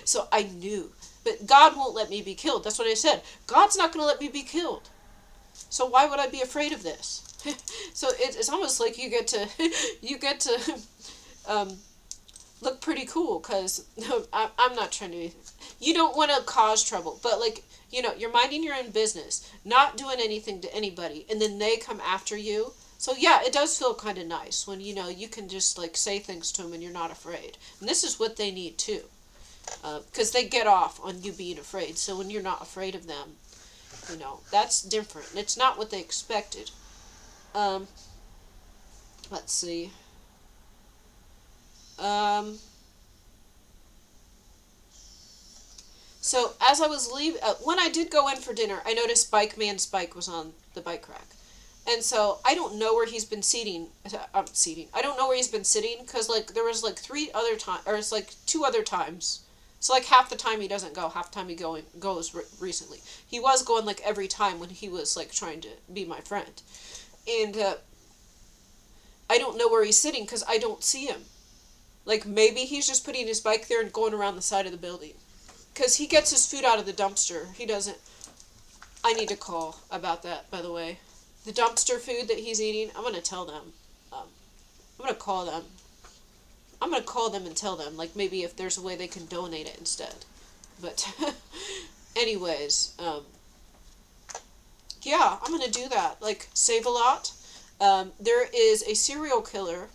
So I knew. But God won't let me be killed. That's what I said. God's not going to let me be killed. So why would I be afraid of this? So it's almost like you get to look pretty cool, because I'm not trying to. You don't want to cause trouble, but like, you're minding your own business, not doing anything to anybody, and then they come after you. So yeah, it does feel kind of nice when you can just like say things to them and you're not afraid. And this is what they need too, because they get off on you being afraid. So when you're not afraid of them, that's different. It's not what they expected. Let's see. So as I was leaving, when I did go in for dinner, I noticed Bike Man's bike was on the bike rack. And so I don't know where he's been seating. I don't know where he's been sitting, because like there was like 3 other times, or it's like 2 other times. So like half the time he doesn't go, half the time he goes recently. He was going like every time when he was like trying to be my friend. And I don't know where he's sitting because I don't see him. Like maybe he's just putting his bike there and going around the side of the building. Because he gets his food out of the dumpster. He doesn't. I need to call about that, by the way. The dumpster food that he's eating, I'm going to tell them. I'm going to call them. I'm going to call them and tell them, like, maybe if there's a way they can donate it instead. But, anyways, yeah, I'm going to do that. Like, save a lot. There is a serial killer.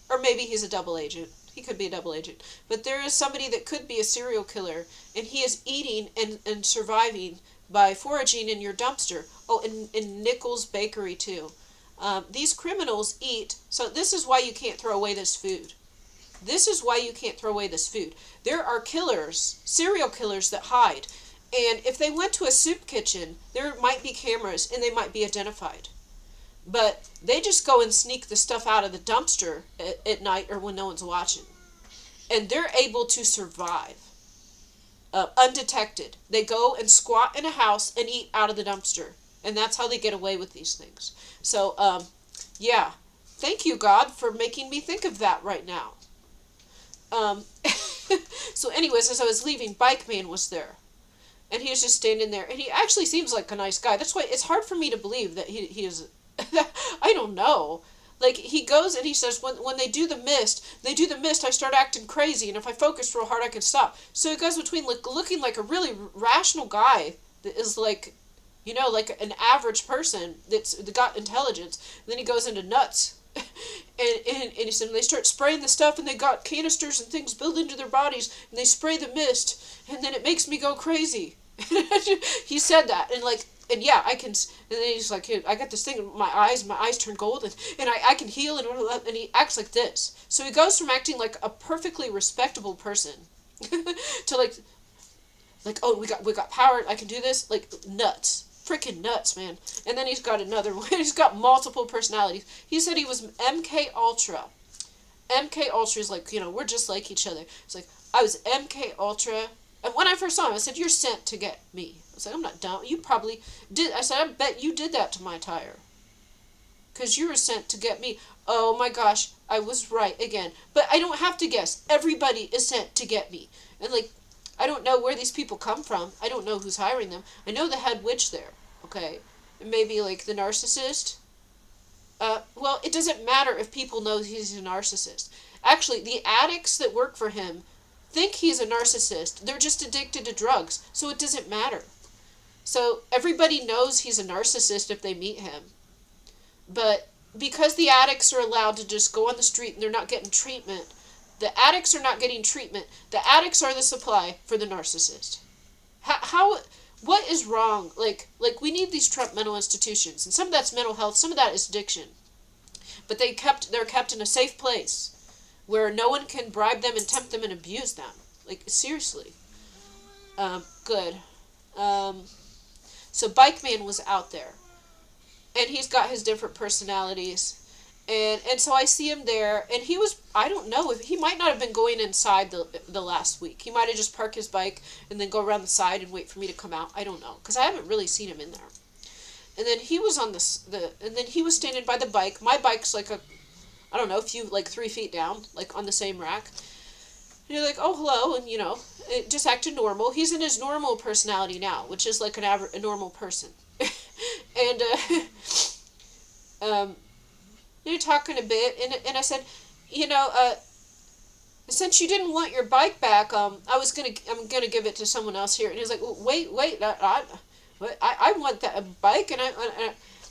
Or maybe he's a double agent. He could be a double agent. But there is somebody that could be a serial killer, and he is eating and surviving by foraging in your dumpster. Oh, in Nichols Bakery, too. These criminals eat, so this is why you can't throw away this food. This is why you can't throw away this food. There are killers, serial killers that hide. And if they went to a soup kitchen, there might be cameras and they might be identified. But they just go and sneak the stuff out of the dumpster at night or when no one's watching. And they're able to survive undetected. They go and squat in a house and eat out of the dumpster. And that's how they get away with these things. So, yeah. Thank you, God, for making me think of that right now. So anyways, as I was leaving, Bike Man was there. And he was just standing there. And he actually seems like a nice guy. That's why it's hard for me to believe that he is... I don't know. Like, he goes and he says, when they do the mist, I start acting crazy. And if I focus real hard, I can stop. So it goes between like looking like a really rational guy that is like... like an average person that's got intelligence. And then he goes into nuts. and he said, they start spraying the stuff, and they got canisters and things built into their bodies, and they spray the mist, and then it makes me go crazy. He said that, and yeah, I can, and then he's like, I got this thing in my eyes turn gold, and I can heal, and he acts like this. So he goes from acting like a perfectly respectable person to like, oh, we got power, I can do this, like, nuts. Freaking nuts, man. And then he's got another one. He's got multiple personalities. He said he was MK Ultra. MK Ultra is like, we're just like each other. It's like, I was MK Ultra. And when I first saw him, I said, you're sent to get me. I said, I'm not dumb. You probably did. I said, I bet you did that to my tire. Because you were sent to get me. Oh my gosh, I was right again. But I don't have to guess. Everybody is sent to get me. And I don't know where these people come from. I don't know who's hiring them. I know the head witch there, okay? And maybe, the narcissist. Well, it doesn't matter if people know he's a narcissist. Actually, the addicts that work for him think he's a narcissist. They're just addicted to drugs, so it doesn't matter. So everybody knows he's a narcissist if they meet him. But because the addicts are allowed to just go on the street and they're not getting treatment, the addicts are not getting treatment. The addicts are the supply for the narcissist. What is wrong? We need these Trump mental institutions, and some of that's mental health, some of that is addiction. But they're kept in a safe place where no one can bribe them and tempt them and abuse them. Seriously. Good. So Bike Man was out there, and he's got his different personalities. And so I see him there, and he was, I don't know if he might not have been going inside the last week. He might have just parked his bike and then go around the side and wait for me to come out. I don't know, because I haven't really seen him in there. And then he was on and then he was standing by the bike. My bike's like I don't know, a few, like 3 feet down, like on the same rack. And you're like, oh, hello, and it just acted normal. He's in his normal personality now, which is like a normal person. And you're talking a bit, and I said, since you didn't want your bike back, I'm gonna give it to someone else here. And he's like, well, wait, I want that bike, and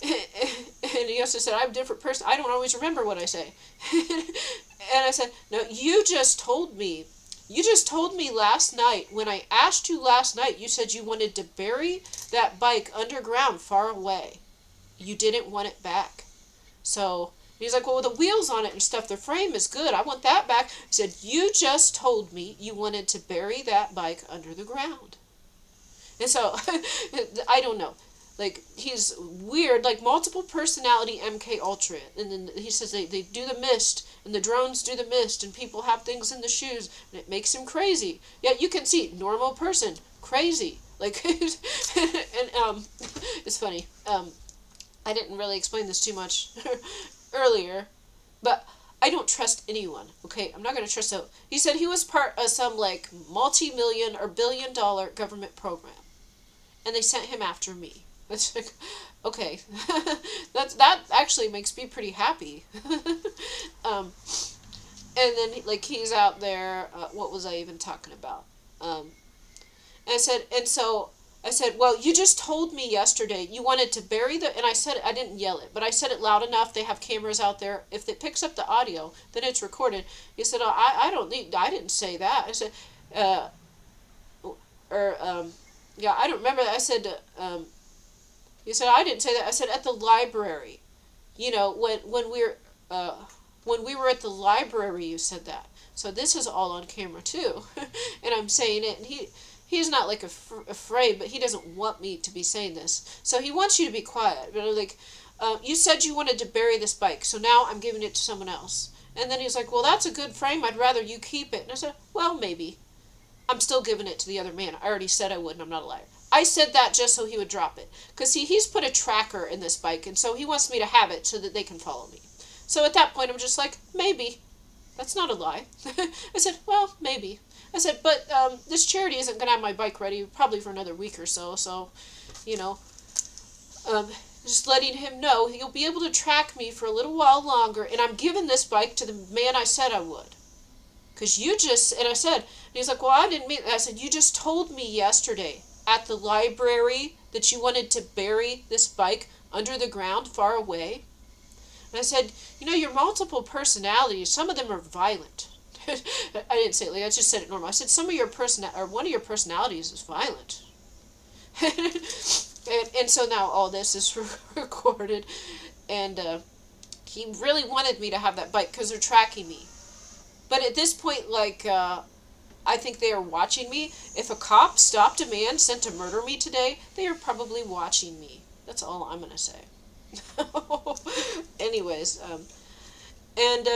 he also said, I'm a different person. I don't always remember what I say. And I said, no, you just told me last night, when I asked you last night, you said you wanted to bury that bike underground far away. You didn't want it back. So he's like, well, with the wheels on it and stuff, the frame is good. I want that back. He said, you just told me you wanted to bury that bike under the ground. And so, I don't know. Like, he's weird, like multiple personality MK Ultra. And then he says they do the mist, and the drones do the mist, and people have things in the shoes, and it makes him crazy. Yeah, you can see, normal person, crazy. Like, and it's funny. I didn't really explain this too much earlier, but I don't trust anyone, okay? I'm not going to trust him. He said he was part of some, like, multi-million or billion-dollar government program, and they sent him after me. It's like, okay, that actually makes me pretty happy. And then, like, he's out there, what was I even talking about? And I said, well, you just told me yesterday you wanted to bury and I said, I didn't yell it, but I said it loud enough. They have cameras out there. If it picks up the audio, then it's recorded. He said, oh, I didn't say that. I said, yeah, I don't remember that. I said, he said, I didn't say that. I said, at the library. When we were at the library, you said that. So this is all on camera, too. And I'm saying it, and he's not, like, afraid, but he doesn't want me to be saying this. So he wants you to be quiet. But, like, you said you wanted to bury this bike, so now I'm giving it to someone else. And then he's like, well, that's a good frame. I'd rather you keep it. And I said, well, maybe. I'm still giving it to the other man. I already said I would, and I'm not a liar. I said that just so he would drop it. Because he's put a tracker in this bike, and so he wants me to have it so that they can follow me. So at that point, I'm just like, maybe. That's not a lie. I said, well, maybe. I said, but this charity isn't going to have my bike ready probably for another week or so. So, just letting him know he'll be able to track me for a little while longer, and I'm giving this bike to the man I said I would. Because and I said, and he's like, well, I didn't mean that. I said, you just told me yesterday at the library that you wanted to bury this bike under the ground far away. And I said, your multiple personalities, some of them are violent. I didn't say it like I just said it normal. I said one of your personalities is violent. and so now all this is recorded, and he really wanted me to have that bike because they're tracking me. But at this point, like, I think they are watching me. If a cop stopped a man sent to murder me today, they are probably watching me. That's all I'm gonna say. Anyways, and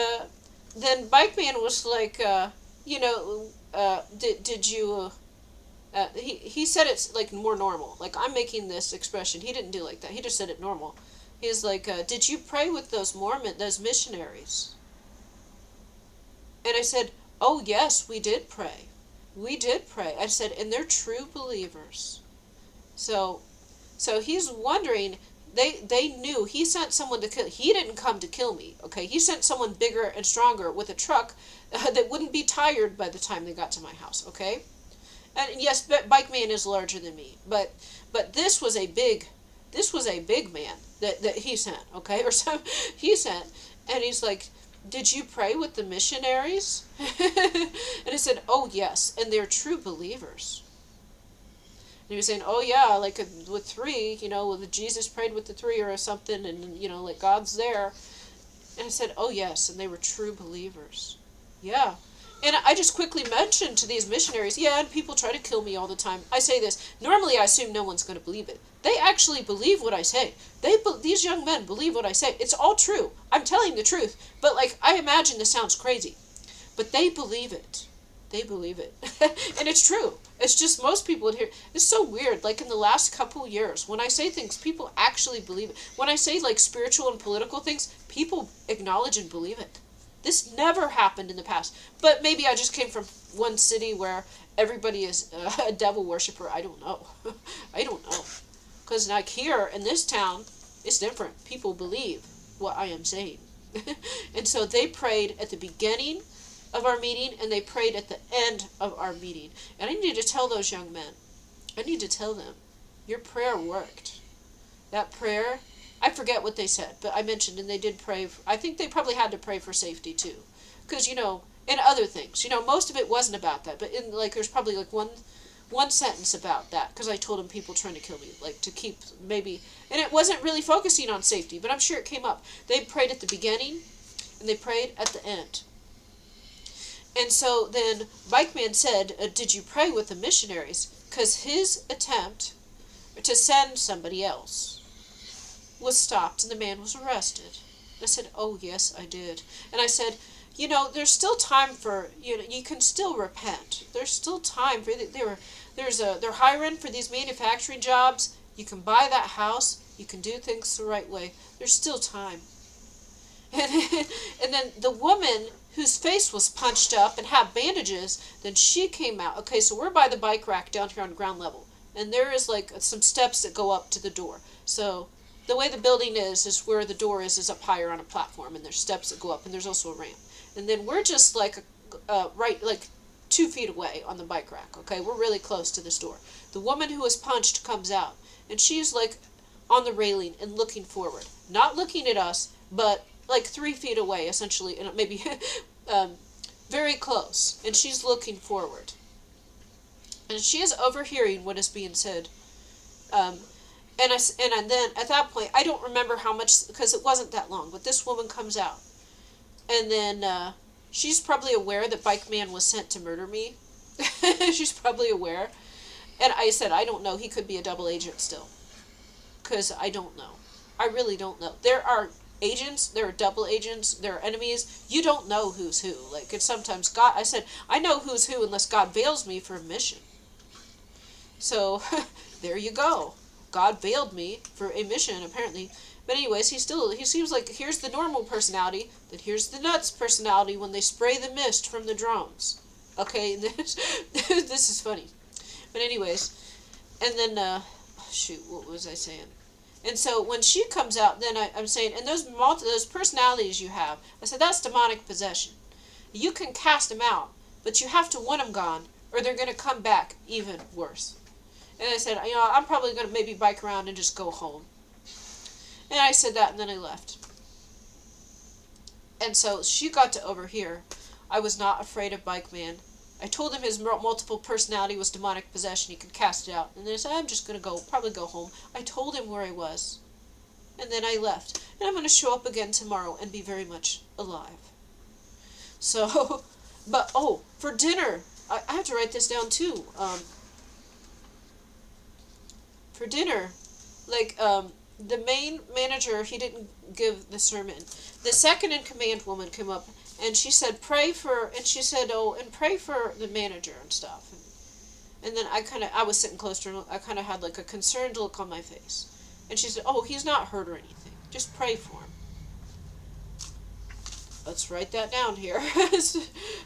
then Bike Man was like, did you? He said it's like more normal. Like, I'm making this expression. He didn't do like that. He just said it normal. He's like, did you pray with those missionaries? And I said, oh, yes, we did pray. We did pray. I said, and they're true believers. So he's wondering, they knew he sent someone to kill. He didn't come to kill me, okay? He sent someone bigger and stronger with a truck that wouldn't be tired by the time they got to my house, okay? And yes, Bike Man is larger than me, but this was a big man that he sent, okay? Or so he sent, and he's like, did you pray with the missionaries? And I said, oh, yes, and they're true believers. And he was saying, oh, yeah, like with three, with Jesus prayed with the three or something, and, like God's there. And I said, oh, yes, and they were true believers. Yeah. And I just quickly mentioned to these missionaries, yeah, and people try to kill me all the time. I say this. Normally, I assume no one's going to believe it. They actually believe what I say. These young men believe what I say. It's all true. I'm telling the truth. But, like, I imagine this sounds crazy. But they believe it. They believe it. And it's true. It's just most people would hear. It's so weird. Like, in the last couple years, when I say things, people actually believe it. When I say, like, spiritual and political things, people acknowledge and believe it. This never happened in the past. But maybe I just came from one city where everybody is a devil worshiper. I don't know. I don't know. Because like here in this town, it's different. People believe what I am saying. And so they prayed at the beginning of our meeting and they prayed at the end of our meeting. And I need to tell those young men, I need to tell them, your prayer worked. That prayer, I forget what they said, but I mentioned, and they did pray. I think they probably had to pray for safety too, because and other things. Most of it wasn't about that, but there's probably like one sentence about that, because I told them people trying to kill me, like to keep maybe, and it wasn't really focusing on safety, but I'm sure it came up. They prayed at the beginning, and they prayed at the end. And so then Bike Man said, "Did you pray with the missionaries?" Because his attempt to send somebody else was stopped and the man was arrested. I said, "Oh yes, I did." And I said, there's still time for you can still repent. There's still time for they're hiring for these manufacturing jobs. You can buy that house. You can do things the right way. There's still time. And and then the woman whose face was punched up and had bandages, then she came out. Okay, so we're by the bike rack down here on ground level, and there is like some steps that go up to the door. So the way the building is where the door is up higher on a platform, and there's steps that go up, and there's also a ramp. And then we're just like right like 2 feet away on the bike rack. Okay, we're really close to this door. The woman who was punched comes out, and she's like on the railing and looking forward, not looking at us, but like 3 feet away, essentially, and maybe very close, and she's looking forward, and she is overhearing what is being said. And then at that point, I don't remember how much, because it wasn't that long, but this woman comes out, and then she's probably aware that Bike Man was sent to murder me. She's probably aware, and I said, I don't know. He could be a double agent still, because I don't know. I really don't know. There are agents, there are double agents, there are enemies. You don't know who's who. Like, it's sometimes God. I said, I know who's who unless God bails me for a mission. So there you go. God bailed me for a mission, apparently. But anyways, he seems like, here's the normal personality, then here's the nuts personality when they spray the mist from the drones. Okay, this is funny. But anyways, and then, shoot, what was I saying? And so when she comes out, then I'm saying, and those personalities you have, I said, that's demonic possession. You can cast them out, but you have to want them gone, or they're going to come back even worse. And I said, I'm probably going to maybe bike around and just go home. And I said that, and then I left. And so she got to overhear. I was not afraid of Bike Man. I told him his multiple personality was demonic possession. He could cast it out. And then I said, I'm just going to probably go home. I told him where I was. And then I left. And I'm going to show up again tomorrow and be very much alive. So, but, for dinner, I have to write this down too. For dinner, the main manager, he didn't give the sermon. The second in command woman came up, and she said, pray for the manager and stuff. And then I was sitting close to her, I kind of had like a concerned look on my face. And she said, he's not hurt or anything. Just pray for him. Let's write that down here.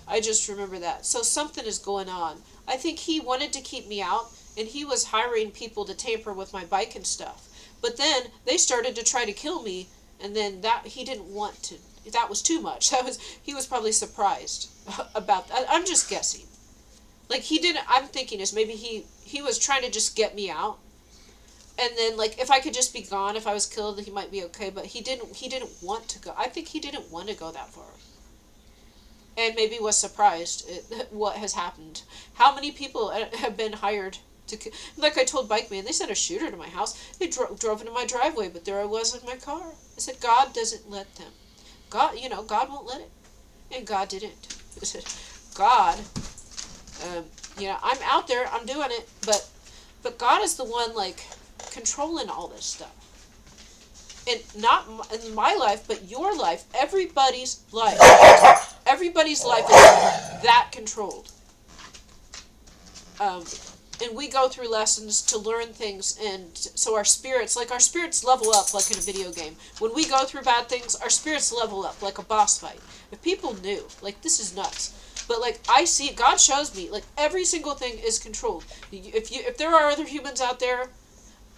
I just remember that. So something is going on. I think he wanted to keep me out, and he was hiring people to tamper with my bike and stuff. But then they started to try to kill me, and then he didn't want to. That was too much. He was probably surprised about that. I'm just guessing. Like, I'm thinking is maybe he was trying to just get me out. And then, like, if I could just be gone, if I was killed, he might be okay. But he didn't want to go. I think he didn't want to go that far. And maybe was surprised at what has happened. How many people have been hired to... Like I told Bike Man, they sent a shooter to my house. They drove into my driveway, but there I was in my car. I said, God doesn't let them. God won't let it. And God didn't. I said, God. I'm out there, I'm doing it, but God is the one like controlling all this stuff. And not in my life, but your life, everybody's life is that controlled. Um, and we go through lessons to learn things, and so our spirits level up like in a video game. When we go through bad things, our spirits level up like a boss fight. If people knew, like, this is nuts. But like, I see, God shows me, like, every single thing is controlled. If there are other humans out there,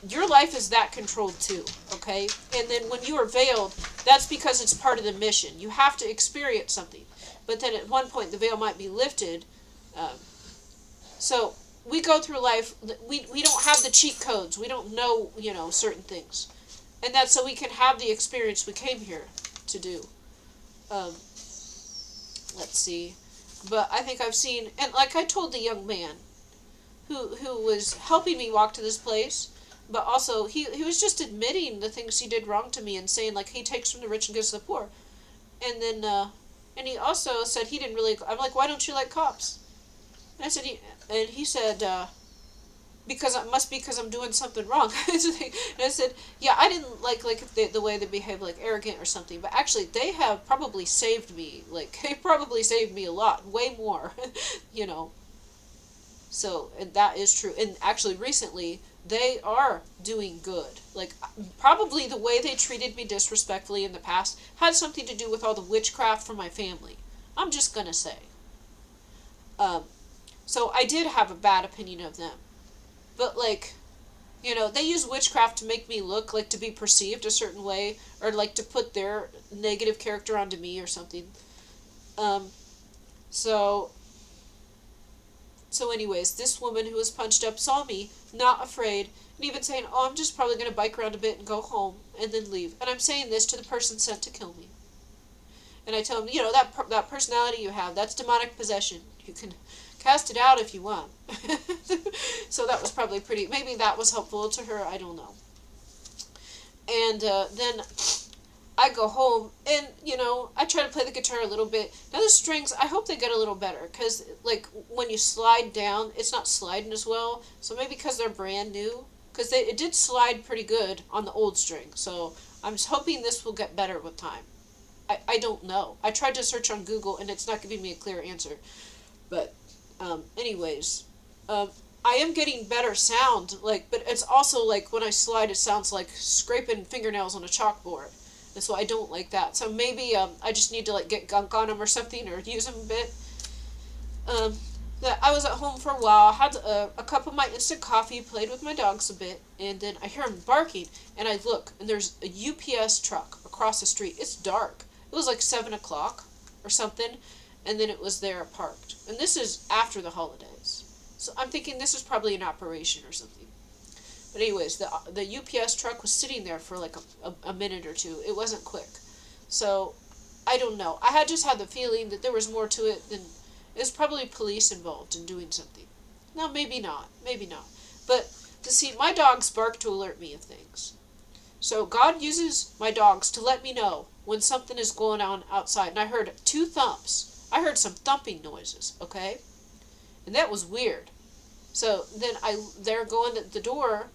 your life is that controlled too, okay? And then when you are veiled, that's because it's part of the mission. You have to experience something. But then at one point the veil might be lifted. So we go through life, we don't have the cheat codes. We don't know, certain things. And that's so we can have the experience we came here to do. Let's see. But I think I've seen, and like I told the young man who was helping me walk to this place, but also he was just admitting the things he did wrong to me and saying, like, he takes from the rich and gives to the poor. And then, and he also said he didn't really, I'm like, why don't you like cops? And I said, he said, because I'm doing something wrong. And I said, yeah, I didn't like the way they behave, like arrogant or something, but actually they have probably saved me, like, they probably saved me a lot, way more, So, and that is true. And actually recently, they are doing good. Like, probably the way they treated me disrespectfully in the past had something to do with all the witchcraft from my family. I'm just gonna say. So I did have a bad opinion of them. But, like, they use witchcraft to make me look, like, to be perceived a certain way, or, like, to put their negative character onto me or something. So anyways, this woman who was punched up saw me, not afraid, and even saying, oh, I'm just probably going to bike around a bit and go home, and then leave. And I'm saying this to the person sent to kill me. And I tell him, that personality you have, that's demonic possession. You can cast it out if you want. So that was probably maybe that was helpful to her, I don't know. And then I go home, and, I try to play the guitar a little bit. Now the strings, I hope they get a little better, because, like, when you slide down, it's not sliding as well, so maybe because they're brand new, because it did slide pretty good on the old string, so I'm just hoping this will get better with time. I don't know. I tried to search on Google, and it's not giving me a clear answer. But, anyways, I am getting better sound, like, but it's also, like, when I slide, it sounds like scraping fingernails on a chalkboard. And so I don't like that. So maybe I just need to, like, get gunk on them or something, or use them a bit. I was at home for a while, had a cup of my instant coffee, played with my dogs a bit, and then I hear them barking, and I look, and there's a UPS truck across the street. It's dark. It was like 7 o'clock or something, and then it was there parked. And this is after the holidays. So I'm thinking this is probably an operation or something. But anyways, the UPS truck was sitting there for like a minute or two. It wasn't quick. So, I don't know. I had just had the feeling that there was more to it than... It was probably police involved in doing something. No, maybe not. Maybe not. But, see, my dogs bark to alert me of things. So, God uses my dogs to let me know when something is going on outside. And I heard 2 thumps. I heard some thumping noises, okay? And that was weird. So, then they're going at the door...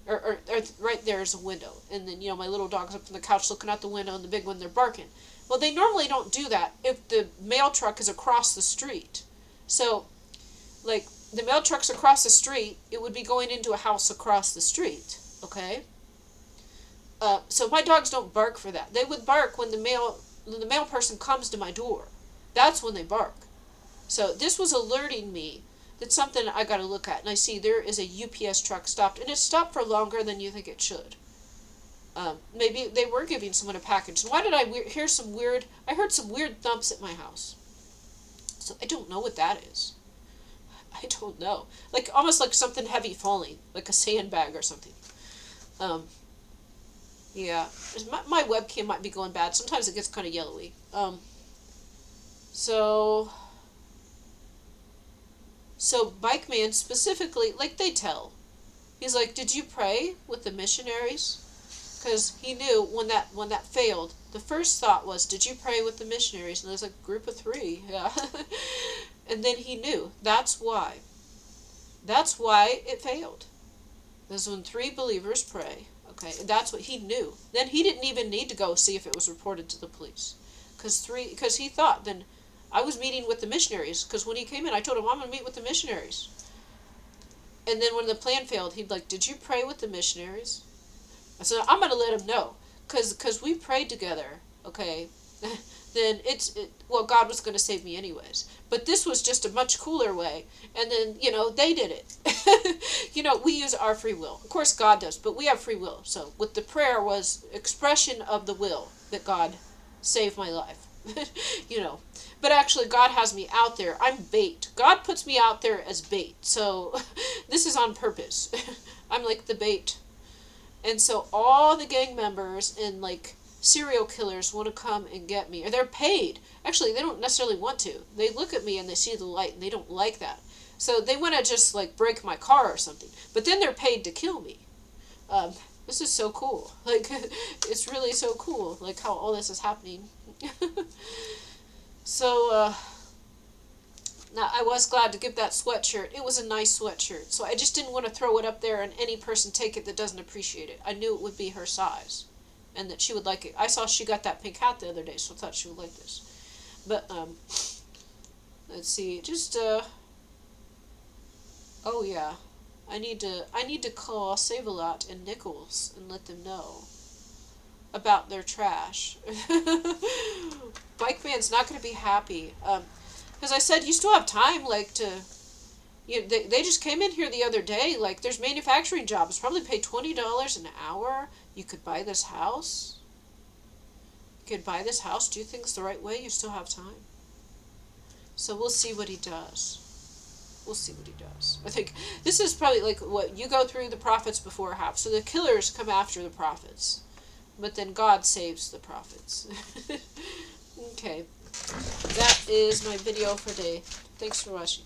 Or right there is a window. And then, my little dog's up on the couch looking out the window, and the big one, they're barking. Well, they normally don't do that if the mail truck is across the street. So, like, the mail truck's across the street, it would be going into a house across the street. Okay? So my dogs don't bark for that. They would bark when the mail person comes to my door. That's when they bark. So this was alerting me that's something I got to look at. And I see there is a UPS truck stopped. And it stopped for longer than you think it should. Maybe they were giving someone a package. So why did I hear I heard some weird thumps at my house. So I don't know what that is. I don't know. Like, almost like something heavy falling. Like a sandbag or something. Yeah. My webcam might be going bad. Sometimes it gets kind of yellowy. So Bike Man specifically, like, they tell. He's like, did you pray with the missionaries? Because he knew when that failed, the first thought was, did you pray with the missionaries? And there's like a group of 3, yeah. And then he knew. That's why. That's why it failed. This is when 3 believers pray. Okay, and that's what he knew. Then he didn't even need to go see if it was reported to the police, because he thought then I was meeting with the missionaries. Because when he came in, I told him I'm gonna meet with the missionaries. And then when the plan failed, he'd like, "Did you pray with the missionaries?" I said, "I'm gonna let him know, because we prayed together." Okay, then well, God was going to save me anyways. But this was just a much cooler way. And then, they did it. We use our free will. Of course, God does, but we have free will. So with the prayer was expression of the will that God save my life. But actually, God has me out there. I'm bait. God puts me out there as bait. So this is on purpose. I'm like the bait. And so all the gang members and like serial killers want to come and get me, or they're paid. Actually, they don't necessarily want to. They look at me and they see the light and they don't like that. So they want to just like break my car or something. But then they're paid to kill me. This is so cool. Like, it's really so cool, like how all this is happening. So, now, I was glad to give that sweatshirt. It was a nice sweatshirt. So I just didn't want to throw it up there and any person take it that doesn't appreciate it. I knew it would be her size and that she would like it. I saw she got that pink hat the other day, so I thought she would like this. But, let's see. Just, oh yeah. I need to call Save-A-Lot and Nichols and let them know about their trash. Bike man's not going to be happy. Because I said, you still have time, like, they just came in here the other day, like, there's manufacturing jobs, probably pay $20 an hour. You could buy this house. You could buy this house, do things the right way, you still have time. So we'll see what he does. We'll see what he does. I think this is probably, like, what you go through the prophets before half. So the killers come after the prophets. But then God saves the prophets. Okay. That is my video for today. Thanks for watching.